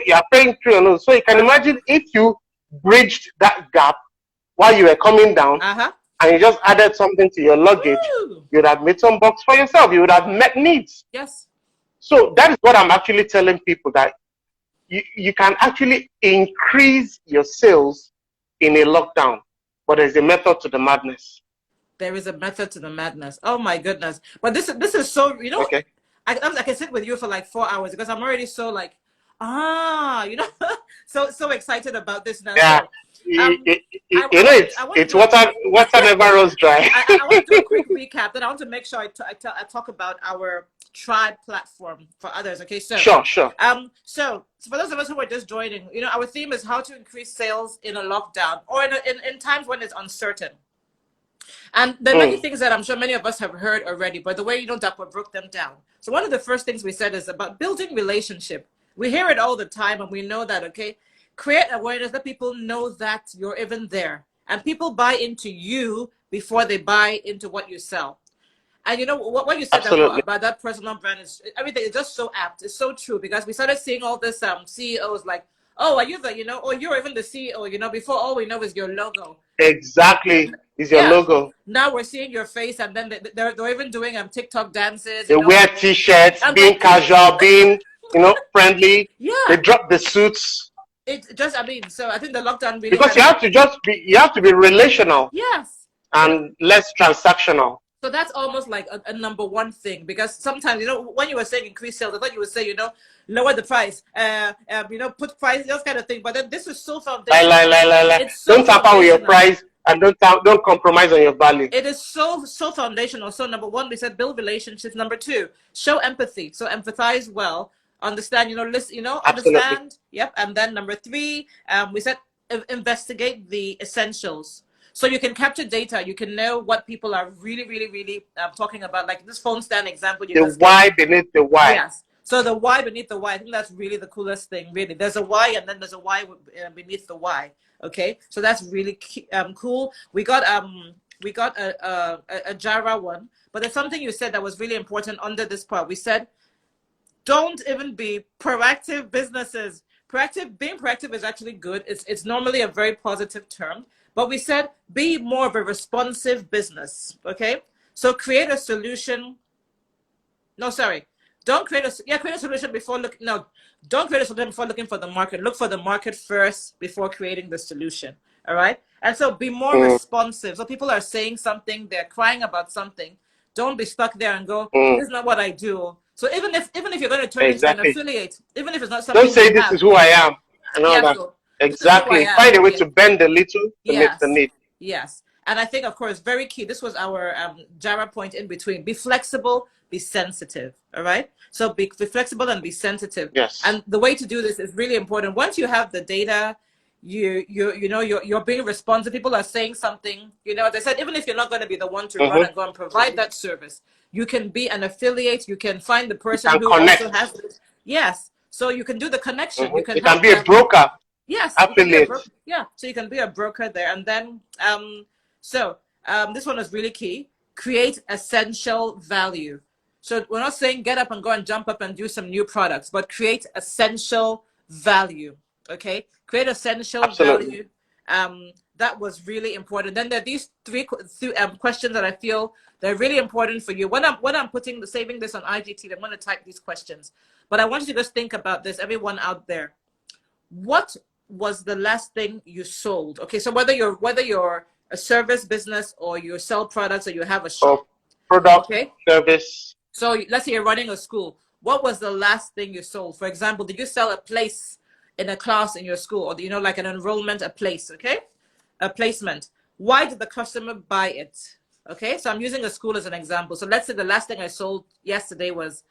you're paying through and all. So you can Uh huh. imagine if you bridged that gap while you were coming down, Uh huh. and you just added something to your luggage, Woo. you would have made some bucks for yourself. You would have met needs. Yes. So that is what I'm actually telling people, that you can actually increase your sales in a lockdown, but there's a method to the madness. There is a method to the madness. Oh my goodness! But this is so Okay. I can sit with you for like 4 hours because I'm already so like so excited about this now. Yeah. So I want to It's do a water never runs dry. I want to do a quick recap. Then I want to make sure I talk about our tribe platform for others. Okay, so Sure, sure. so for those of us who are just joining, our theme is how to increase sales in a lockdown or in times when it's uncertain. And there are many Mm, things that I'm sure many of us have heard already, but the way Dapper broke them down. So one of the first things we said is about building relationship. We hear it all the time, and we know that, okay? Create awareness, let people know that you're even there. And people buy into you before they buy into what you sell. And what you said absolutely. about that personal brand is everything is just so apt. It's so true because we started seeing all this CEOs like, oh, are you or you're even the CEO, before all we know is your logo. Exactly. Is your Yeah. logo. Now we're seeing your face, and then they're even doing TikTok dances, They wear t-shirts, and being casual, being, friendly. They yeah, drop the suits it just so I think the lockdown really because kind of you have to be relational yes. So and less transactional. so that's almost like a number one thing because sometimes when you were saying increase sales, I thought you would say lower the price, put price, those kind of thing. But then this is so foundational. Lie. It's so Don't tamper with your foundational. price, and don't compromise on your value. It is so foundational. So number one, we said build relationships. Number two, show empathy. So empathize well, understand. Listen. Absolutely. Understand. Yep. And then number three, we said investigate the essentials. So you can capture data. You can know what people are really, really, really talking about. Like this phone stand example you The just why gave. beneath the why. Yes. So the why beneath the why, I think that's really the coolest thing. Really, there's a why, and then there's a why beneath the why. Okay, so that's really cool. We got a Jira one, but there's something you said that was really important under this part. We said don't even be proactive businesses. Being proactive is actually good. It's normally a very positive term, but we said be more of a responsive business. Okay, So create a solution. No, sorry. Don't create create a solution before looking. No, don't create a solution before looking for the market. Look for the market first before creating the solution. All right. And so be more Mm, responsive. So people are saying something, they're crying about something. Don't be stuck there and go, mm, "This is not what I do." So even if you're going to turn into an exactly. affiliate, even if it's not Don't something you say this have, is who I am and all yeah. that. So this is who I Exactly. am. Find a way Yeah. to bend a little to meet the Yes, need. yes. And I think, of course, very key. This was our Jara point in between. Be flexible, be sensitive. All right. So be flexible and be sensitive. Yes. And the way to do this is really important. Once you have the data, you're being responsive. People are saying something. As I said, even if you're not going to be the one to run Mm-hmm. and go and provide that service, you can be an affiliate. You can find the You person can who also connect. has this. Yes. So you can do the connection. Mm-hmm. You can You can help be a them. broker, Yes, you can be a affiliate. broker. Yeah, so you can be a broker there. And then, this one is really key. Create essential value. So we're not saying get up and go and jump up and do some new products, but create essential value. Okay, create essential Absolutely. value. That was really important. Then there are these three questions that I feel they're really important for you. When I'm saving this on IGT, I'm going to type these questions. But I want you to just think about this, everyone out there. What was the last thing you sold? Okay, so whether you're a service business or you sell products or you have a Or shop. product, Okay, service. so let's say you're running a school. What was the last thing you sold? For example, did you sell a place in a class in your school, or like an enrollment, a place? Okay, a placement. Why did the customer buy it? Okay, so I'm using a school as an example. So let's say the last thing I sold yesterday was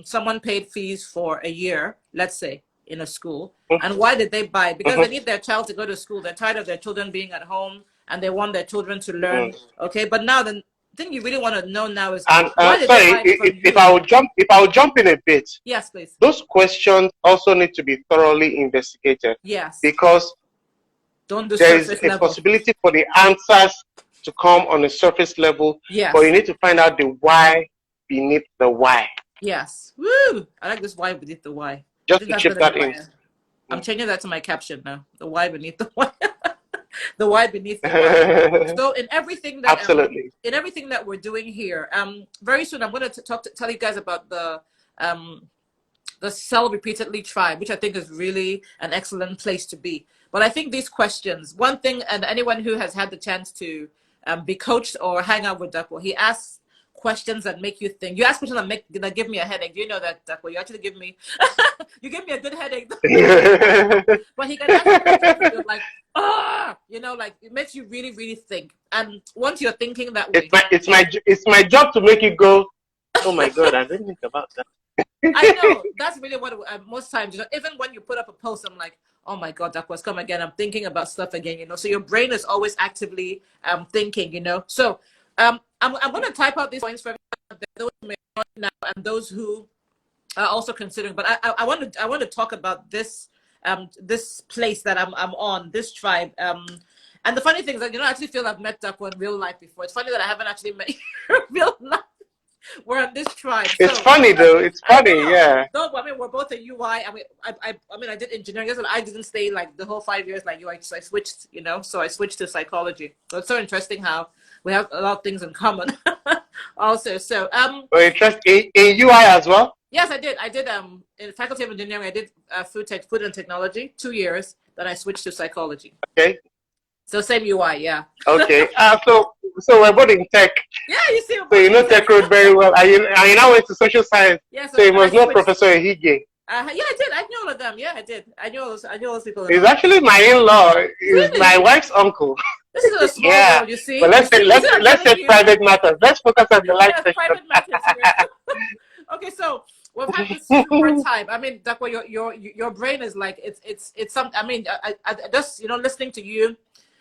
someone paid fees for a year, let's say, in a school. And why did they buy it? Because they Mm-hmm. need their child to go to school. They're tired of their children being at home and they want their children to learn. Mm. Okay, but now the thing you really want to know now is And why did they sorry, buy it from if you? I would jump in a bit, Yes, please. those questions also need to be thoroughly investigated Yes. because Don't do there is surface a level. possibility for the answers to come on a surface level, but you Yes. need to find out the why beneath the why. Yes. Woo! I like this why beneath the why. I Just think to that's chip gonna be that my. in. I'm changing that to my caption now. The why beneath the why. The why beneath the why. So Absolutely. in everything that we're doing here, very soon I'm going to tell you guys about the Sell Repeatedly tribe, which I think is really an excellent place to be. But I think these questions, one thing, and anyone who has had the chance to be coached or hang out with Duckworth, he asks questions that make you think. You ask questions that give me a headache. Do you know that, Duckworth? You actually give me you give me a good headache. But he can ask questions that you're like, like it makes you really, really think. And once you're thinking that way, it's my job to make you go, oh my god, I didn't think about that. I know that's really what most times, even when you put up a post, I'm like, oh my God, that was come again. I'm thinking about stuff again, so your brain is always actively thinking. So I'm going to type out these points for those who may not now and those who are also considering. But I want to talk about this this place that I'm on, this tribe. And the funny thing is that I actually feel I've met Duckworth in real life before. It's funny that I haven't actually met you in real life. We're on this tribe. It's So funny though. It's I funny, know. yeah. No, but I mean, we're both a UI. I mean, I did engineering. I didn't stay like the whole 5 years like you. I switched, so I switched to psychology. So it's so interesting how we have a lot of things in common. Also, so Well, interest in UI as well. yes, I did. I did in faculty of engineering. I did food and technology 2 years. Then I switched to psychology. Okay. So same UI, yeah. Okay. So we're both in tech. Yeah, you see. So you know tech road very well. I now went to social science. Yeah, So you and I must know switched. Professor Ehige. Yeah, I did. I knew all of them. Yeah, I did. I knew all those people. He's actually my in-law. He's Really? my wife's uncle. This is a small Yeah. world, you see. But let's say private matters. Let's focus on the life Yes, section. private matters here. Okay, so we've had this super time. I mean, Dakwa, your brain is like it's some. I mean, I just listening to you,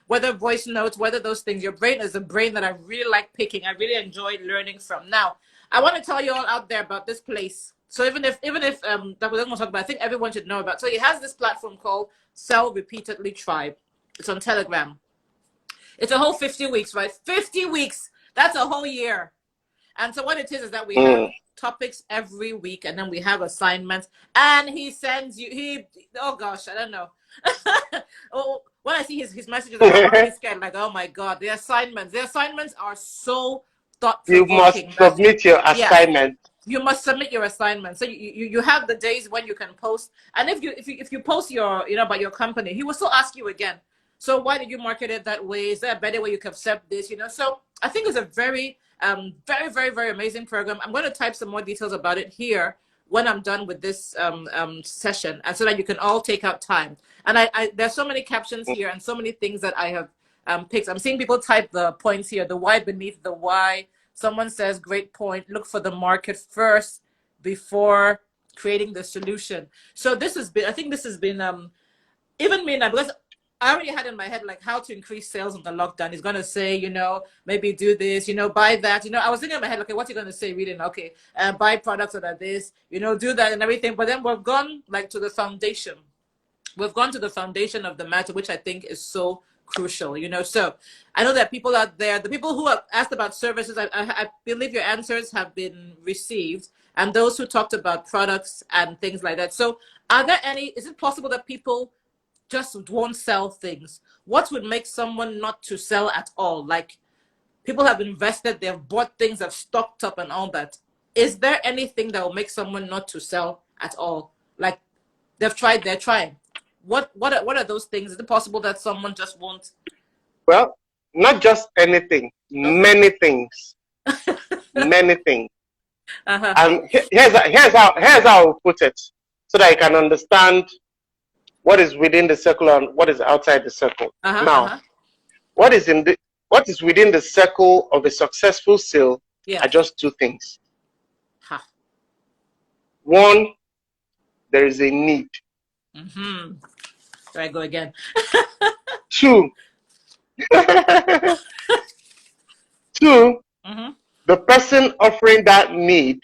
whether voice notes, whether those things, your brain is a brain that I really like picking. I really enjoy learning from. Now, I want to tell you all out there about this place. So even if Dakwa doesn't want to talk about, I think everyone should know about. So he has this platform called Sell Repeatedly Tribe. It's on Telegram. It's a whole 50 weeks, right? 50 weeks. That's a whole year. And so what it is that we have topics every week, and then we have assignments. And he sends you, oh gosh, I don't know. Oh, when I see his messages, I'm already scared. Like, oh my God, the assignments are so You must thought-provoking. submit your Yeah, assignment. you must submit your assignment. So you have the days when you can post, and if you post your about your company, he will still ask you again. So why did you market it that way? Is there a better way you can accept this? So I think it's a very very amazing program. I'm going to type some more details about it here when I'm done with this session, and so that you can all take out time. And I there's so many captions here and so many things that I have picked. I'm seeing people type the points here, the why beneath the why. Someone says, great point. Look for the market first before creating the solution. So this has been, I think this has been, even me now, because I already had in my head, like how to increase sales on the lockdown. He's going to say, maybe do this, buy that. I was thinking in my head, okay, what's he going to say? Reading, okay, buy products that are this, do that and everything. But then we've gone like to the foundation. We've gone to the foundation of the matter, which I think is so crucial, so I know that people out there, the people who have asked about services, I believe your answers have been received, and those who talked about products and things like that. So is it possible that people just won't sell things? What would make someone not to sell at all? Like, people have invested, they've bought things, have stocked up and all that. Is there anything that will make someone not to sell at all? Like, they're trying. What are those things? Is it possible that someone just won't? Well, not just anything, Okay. many things, many things. Uh-huh. And here's how I'll put it, so that you can understand what is within the circle and what is outside the circle. Now, what is within the circle of a successful sale are just two things. One, there is a need. There I go again. Two, the person offering that need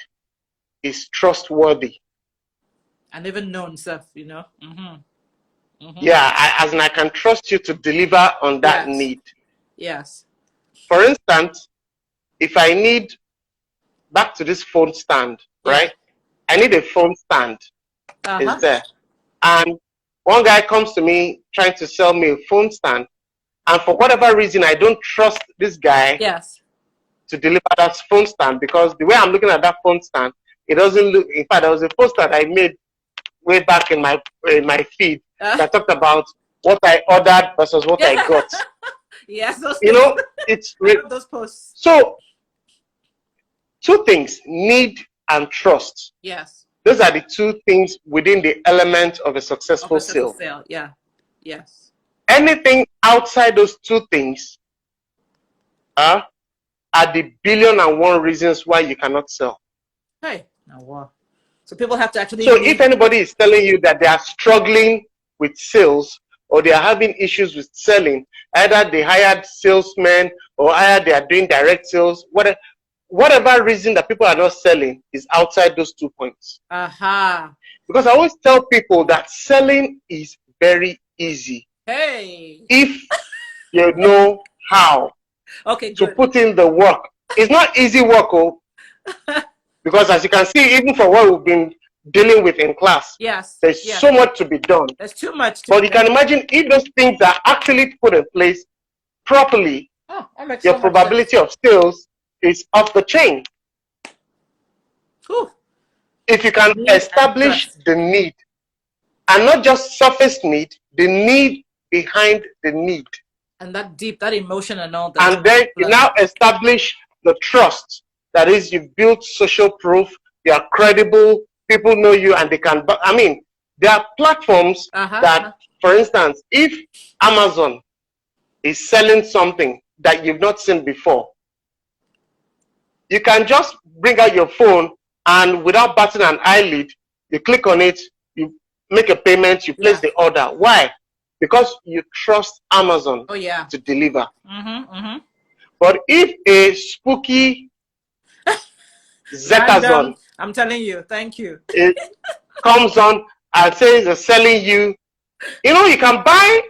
is trustworthy. And even known stuff, Yeah, I can trust you to deliver on that need. Yes. For instance, if I need, back to this phone stand, right? I need a phone stand. Is there. And one guy comes to me trying to sell me a phone stand, and for whatever reason, I don't trust this guy to deliver that phone stand, because the way I'm looking at that phone stand, it doesn't look. In fact, there was a post that I made way back in my feed that talked about what I ordered versus what I got. Yes, it's those posts. So, two things: need and trust. Yes. Those are the two things within the element of a successful sale. Yeah. Yes. Anything outside those two things are the 1,000,001 reasons why you cannot sell. Hey, now what? So people have to actually. So if anybody is telling you that they are struggling with sales, or they are having issues with selling, either they hired salesmen or either they are doing direct sales, whatever reason that people are not selling is outside those 2 points. Because I always tell people that selling is very easy. Hey. If you know how to put in the work. It's not easy work, because as you can see, even for what we've been dealing with in class, there's so much to be done. There's too much. But you can imagine if those things are actually put in place properly, your probability of sales is off the chain. If you can establish the need, and not just surface need, the need behind the need. And that deep, that emotion and all that. And then you now establish the trust. That is, you've built social proof, you are credible, people know you, and they can, there are platforms that, for instance, if Amazon is selling something that you've not seen before, you can just bring out your phone and without batting an eyelid, you click on it, you make a payment, you place the order. Why? Because you trust Amazon to deliver. But if a spooky Zetazon, I'm telling you, thank you, it comes on and says they're selling you, you can buy,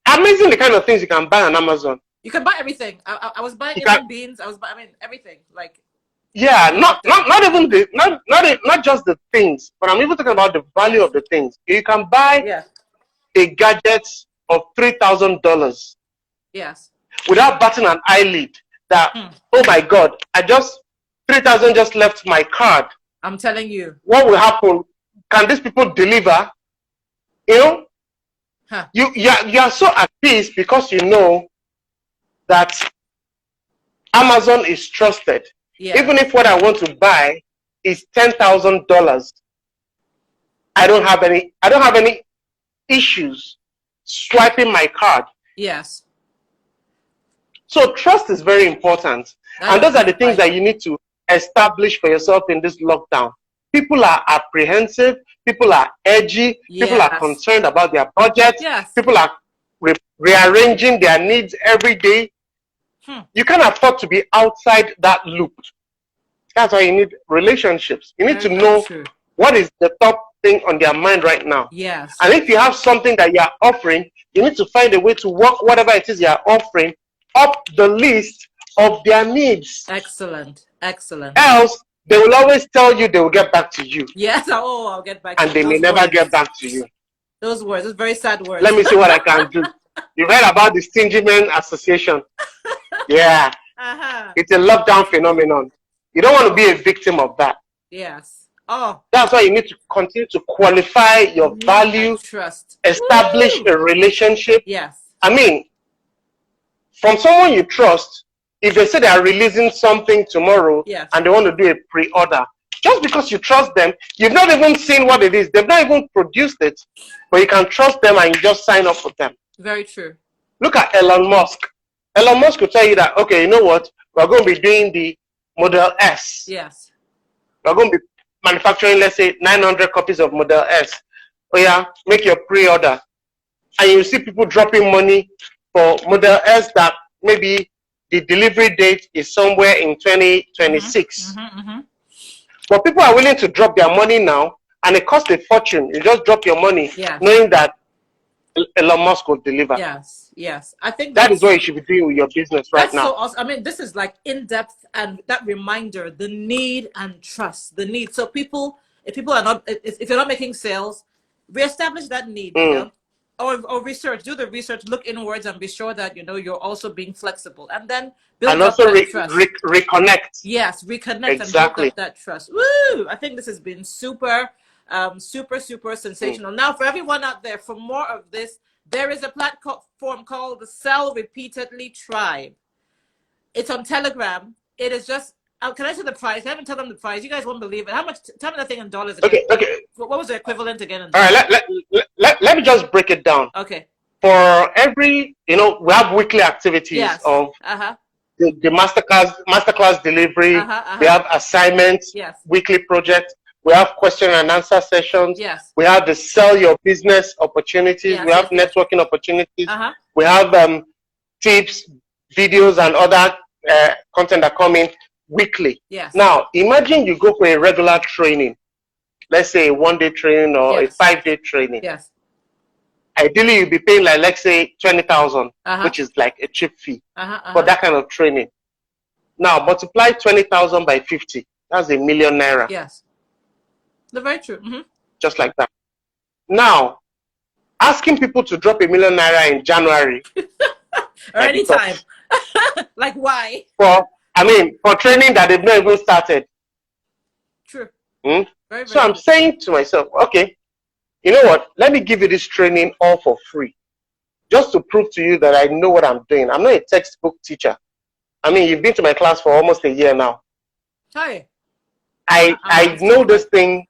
amazing the kind of things you can buy on Amazon. You can buy everything. I was buying even beans. I was buying, everything. Like, not just the things, but I'm even talking about the value of the things. You can buy a gadget of $3,000. Yes. Without batting an eyelid. that, oh my God, 3,000 just left my card. I'm telling you. What will happen? Can these people deliver? You know, you are so at peace because you know that Amazon is trusted. Yeah. Even if what I want to buy is $10,000, I don't have any issues swiping my card. Yes. So trust is very important. And those are the things that you need to establish for yourself in this lockdown. People are apprehensive. People are edgy. Yes. People are concerned about their budget. Yes. People are rearranging their needs every day. You can't afford to be outside that loop. That's why you need relationships. You need to know what is the top thing on their mind right now. Yes. And if you have something that you are offering, you need to find a way to work whatever it is you are offering up the list of their needs. Excellent. Excellent. Else, they will always tell you they will get back to you. Yes. Oh, I'll get back to you. And they may never get back to you. Those words, those very sad words. Let me see what I can do. You read about the Stingy Men Association? Yeah. It's a lockdown phenomenon. You don't want to be a victim of that. Yes. Oh. That's why you need to continue to qualify your value, trust, establish a relationship. Yes. I mean, from someone you trust, if they say they are releasing something tomorrow and they want to do a pre-order, just because you trust them, you've not even seen what it is. They've not even produced it, but you can trust them and you just sign up for them. Very true. Look at Elon Musk. Elon Musk will tell you that, okay, you know what? We're going to be doing the Model S. Yes. We're going to be manufacturing, let's say, 900 copies of Model S. Oh yeah, make your pre-order. And you see people dropping money for Model S that maybe the delivery date is somewhere in 2026. But people are willing to drop their money now, and it costs a fortune. You just drop your money, knowing that Elon Musk will deliver. Yes, yes. I think that is what you should be doing with your business right now. So awesome. I mean, this is like in depth, and that reminder, the need and trust, the need. So people, if you're not making sales, reestablish that need, you know, or research, do the research, look inwards, and be sure that you're also being flexible, and then build and up also that trust. Reconnect. Yes, reconnect and build up that trust. Woo! I think this has been super. Super sensational. Now, for everyone out there, for more of this, there is a platform called the Sell Repeatedly Tribe. It's on Telegram. It is just, can I say the price? I haven't tell them the price. You guys won't believe it. How much? Tell me the thing in dollars again. Okay. What was the equivalent again in dollars? All right, let me just break it down. Okay. For every, we have weekly activities of the masterclass delivery. We have assignments, weekly projects. We have question and answer sessions. Yes. We have the sell your business opportunities. We have networking opportunities. We have tips, videos, and other content that come in weekly. Yes. Now, imagine you go for a regular training. Let's say a 1-day training or a 5-day training. Yes. Ideally, you'll be paying like, let's say, 20,000, which is like a cheap fee for that kind of training. Now, multiply 20,000 by 50. That's ₦1 million. Yes. They're very true. Just like that. Now, asking people to drop ₦1 million in January. Or anytime. Like why? For training that they've not even started. True. Very, very so I'm saying to myself, okay, you know what? Let me give you this training all for free. Just to prove to you that I know what I'm doing. I'm not a textbook teacher. I mean, you've been to my class for almost a year now. Hi. I know this thing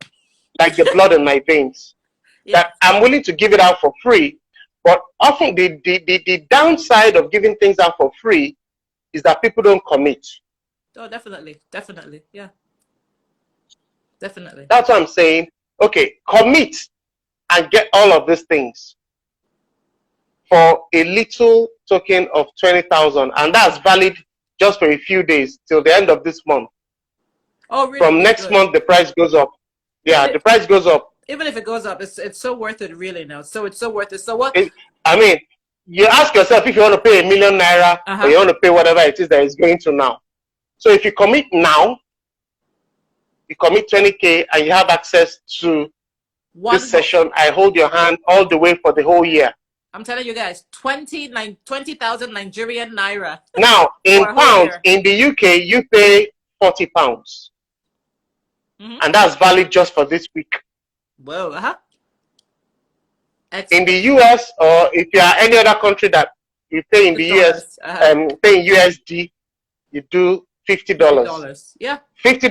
like the blood in my veins. That I'm willing to give it out for free. But often the downside of giving things out for free is that people don't commit. Oh, definitely. Definitely. Yeah. Definitely. That's what I'm saying. Okay, commit and get all of these things for a little token of 20,000, and that's valid just for a few days till the end of this month. Oh, really? From next month, the price goes up. Yeah, the price goes up. Even if it goes up, it's so worth it, really now. So it's so worth it. So what? I mean, you ask yourself if you want to pay ₦1 million or you want to pay whatever it is that is going to now. So if you commit now, you commit 20K and you have access to this session. I hold your hand all the way for the whole year. I'm telling you guys, 20,000 Nigerian naira Now, for in a whole pounds, year. in the UK, you pay £40. Mm-hmm. And that's valid just for this week. Whoa, In the excellent. US, or if you are any other country that you pay in The the US, dollars, pay in USD, you do $50. $50. Yeah, $50,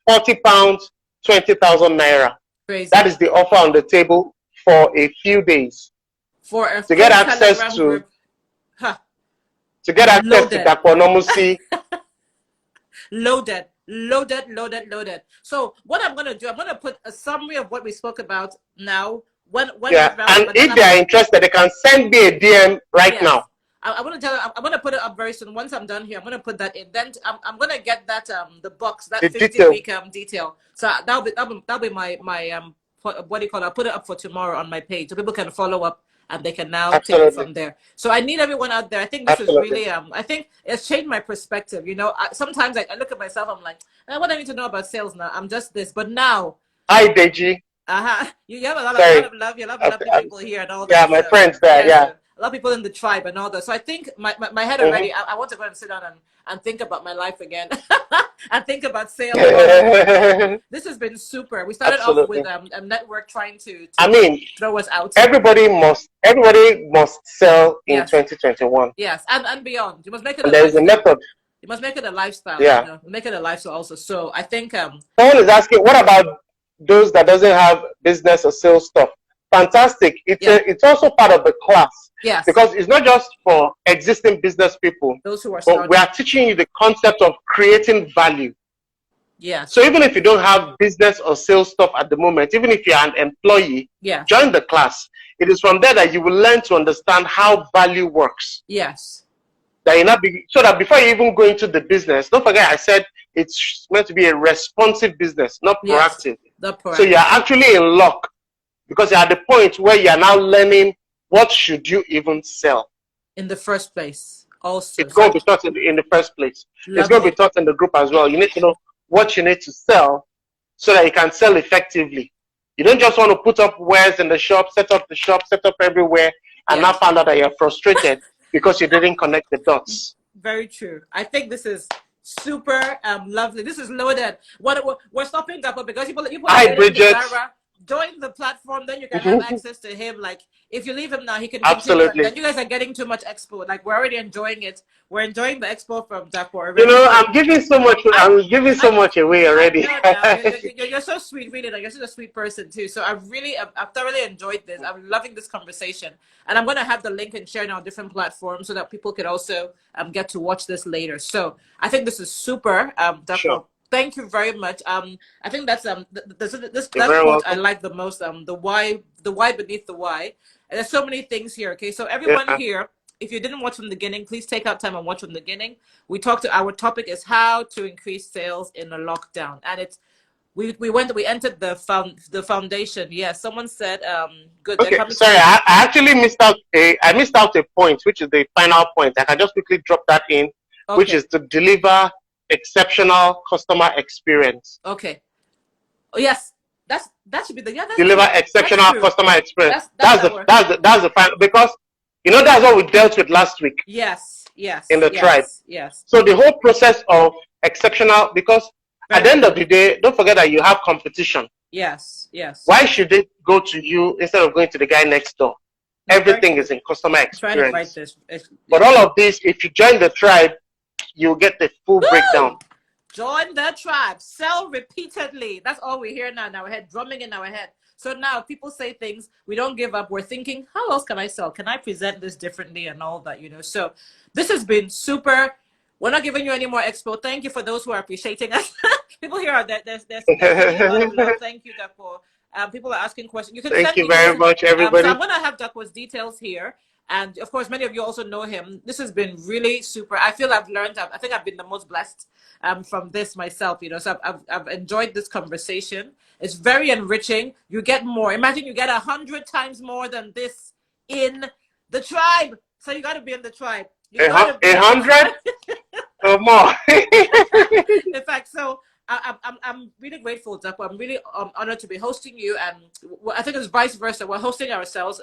£40, 20,000 naira. That crazy. is the offer on the table for a few days For a to get full access Telegram to group, huh, loaded. Daponomusi. Loaded. So what I'm gonna do, I'm gonna put a summary of what we spoke about now. When Yeah, this rounds up, and and then if they are interested, they can send me a DM right yes. now. I want to tell. I'm going to put it up very soon. Once I'm done here, I'm going to put that in. Then I'm going to get that the box, that The 50 detail. week detail. So that'll be my what do you call it? I'll put it up for tomorrow on my page, so people can follow up and they can now take it Absolutely. from there. So I need everyone out there. I think this is Absolutely. really I think it's changed my perspective. You know, sometimes I look at myself. I'm like, what do I need to know about sales now? I'm just this. But now, Hi, Deji. you have a lot Sorry. of love. You have lovely people here and all Yeah, that. my So friends there. yeah, Yeah. so a lot of people in the tribe and all that. So I think my head Mm-hmm. already. I want to go and sit down and think about my life again, and think about sales all over again. This has been super. We started off with Absolutely. a network trying to I mean, throw us out. everybody must sell in Yes, 2021. yes, and beyond. You must make it a And there is a lifestyle. method. You must make it a lifestyle. You Yeah. know, make it a lifestyle also. So I think Someone is asking, what about those that doesn't have business or sales stuff? Fantastic. It's also part of the class. yes, Because it's not just for existing business people, those who are but we starting. are teaching you the concept of creating value. Yes. So even if you don't have business or sales stuff at the moment, even if you're an employee, Yeah. join the class. It is from there that you will learn to understand how value works. Yes. That you not be, so that before you even go into the business, don't forget I said it's meant to be a responsive business, not proactive. Yes. So you're actually in luck because you're at the point where you're now learning what should you even sell in the first place. Also, it's going to be taught in the first place. Lovely. It's going to be taught in the group as well. You need to know what you need to sell so that you can sell effectively. You don't just want to put up wares in the shop, set up the shop, set up everywhere, and now find out that you're frustrated because you didn't connect the dots. Very true. I think this is super lovely. This is loaded. We're stopping that because you Hi, Bridget. Join the platform, then you can have access to him. Like if you leave him now, he can Absolutely. continue. Then you guys are getting too much expo. Like we're already enjoying it. We're enjoying the expo from Dapo already. You know, I'm giving so much. I'm giving so much away already. You're so sweet, really. Like, you're such a sweet person too. So I've thoroughly enjoyed this. I'm loving this conversation, and I'm gonna have the link and share it on different platforms so that people could also get to watch this later. So I think this is super. Dapo. Sure. Thank you very much. I think that's this You're that very quote welcome. I like the most. The why beneath the why. And there's so many things here. Okay, so everyone here, if you didn't watch from the beginning, please take out time and watch from the beginning. Our topic is how to increase sales in a lockdown, and it's we entered the foundation. Yeah, someone said good. Okay, sorry, I actually missed out a point, which is the final point. I can just quickly drop that in, which is to deliver exceptional customer experience. Okay. Oh yes, that should be the deliver exceptional customer experience. That's the final, because you know that's what we dealt with last week. Yes. In the tribe. Yes. So the whole process of exceptional, because at the end of the day, don't forget that you have competition. Yes. Why should it go to you instead of going to the guy next door? Everything is in customer experience. But all of this, if you join the tribe, you'll get the full breakdown. Join the tribe. Sell repeatedly. That's all we hear now in our head, drumming in our head. So now people say things, we don't give up. We're thinking, how else can I sell? Can I present this differently and all that, So this has been super. We're not giving you any more expo. Thank you for those who are appreciating us. People here are there's a lot of love. Thank you, Dapo. People are asking questions. You can Thank you very much, everybody. So I'm gonna have Dapo's details here. And of course, many of you also know him. This has been really super. I feel I've learned. I think I've been the most blessed from this myself. So I've enjoyed this conversation. It's very enriching. You get more. Imagine you get 100 times more than this in the tribe. So you got to be in the tribe. 100 or more. In fact, so I'm really grateful, Dapo. I'm really honored to be hosting you, and I think it's vice versa. We're hosting ourselves.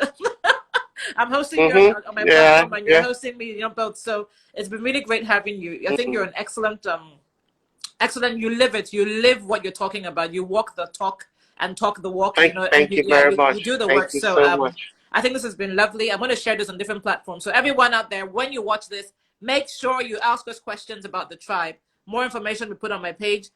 I'm hosting you Mm-hmm. on my Yeah, platform, and you're yeah. hosting me, both. So it's been really great having you. I think you're an excellent. You live it. You live what you're talking about. You walk the talk and talk the walk. And Thank you, you yeah, very you much. do the Thank work. you So so much. I think this has been lovely. I'm going to share this on different platforms. So everyone out there, when you watch this, make sure you ask us questions about the tribe. More information we put on my page.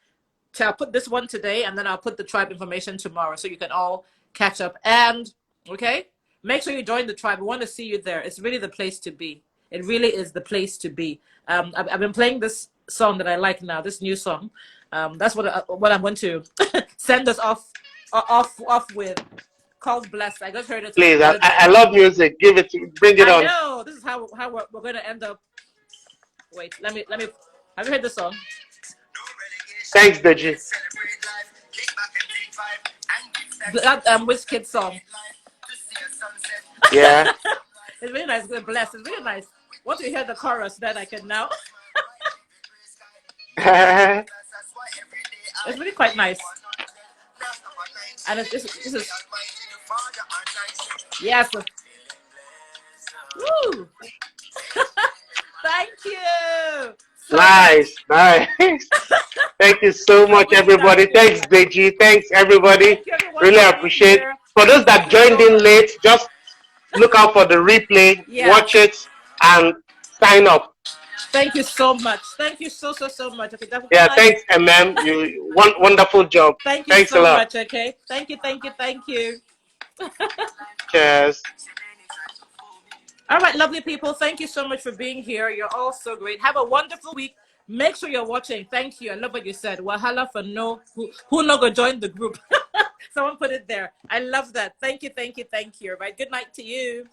So I'll put this one today, and then I'll put the tribe information tomorrow, so you can all catch up. And okay, make sure you join the tribe. We want to see you there. It's really the place to be. It really is the place to be. I've been playing this song that I like now. This new song. That's what I'm going to send us off with. Called "Blessed." I just heard it Please, the other day. I love music. Give it, bring it I on. know this is how we're going to end up. Wait, let me. Have you heard the song? Thanks, Deji. That Whiz Kid song. Yeah. It's really nice. Good, blessed. It's really nice. Once you hear the chorus, then I can now. It's really quite nice. And this is yes. Woo! Thank you so much. Nice, nice. Thank you so So much, really nice everybody. to Thanks, hear. Deji. Thanks, everybody. Thank you everyone Really for being appreciate. here. For those Thank that you joined so in much. late, just look out for the replay, Yeah. watch it, and sign up. Thank you so much. Thank you so much. Okay, good Yeah, night. thanks, MM. You wonderful job. Thank you Thanks a so lot. much. Okay. Thank you. Cheers. All right, lovely people. Thank you so much for being here. You're all so great. Have a wonderful week. Make sure you're watching. Thank you. I love what you said. Wahala for no who no go join the group. Someone put it there. I love that. Thank you. Right. Good night to you.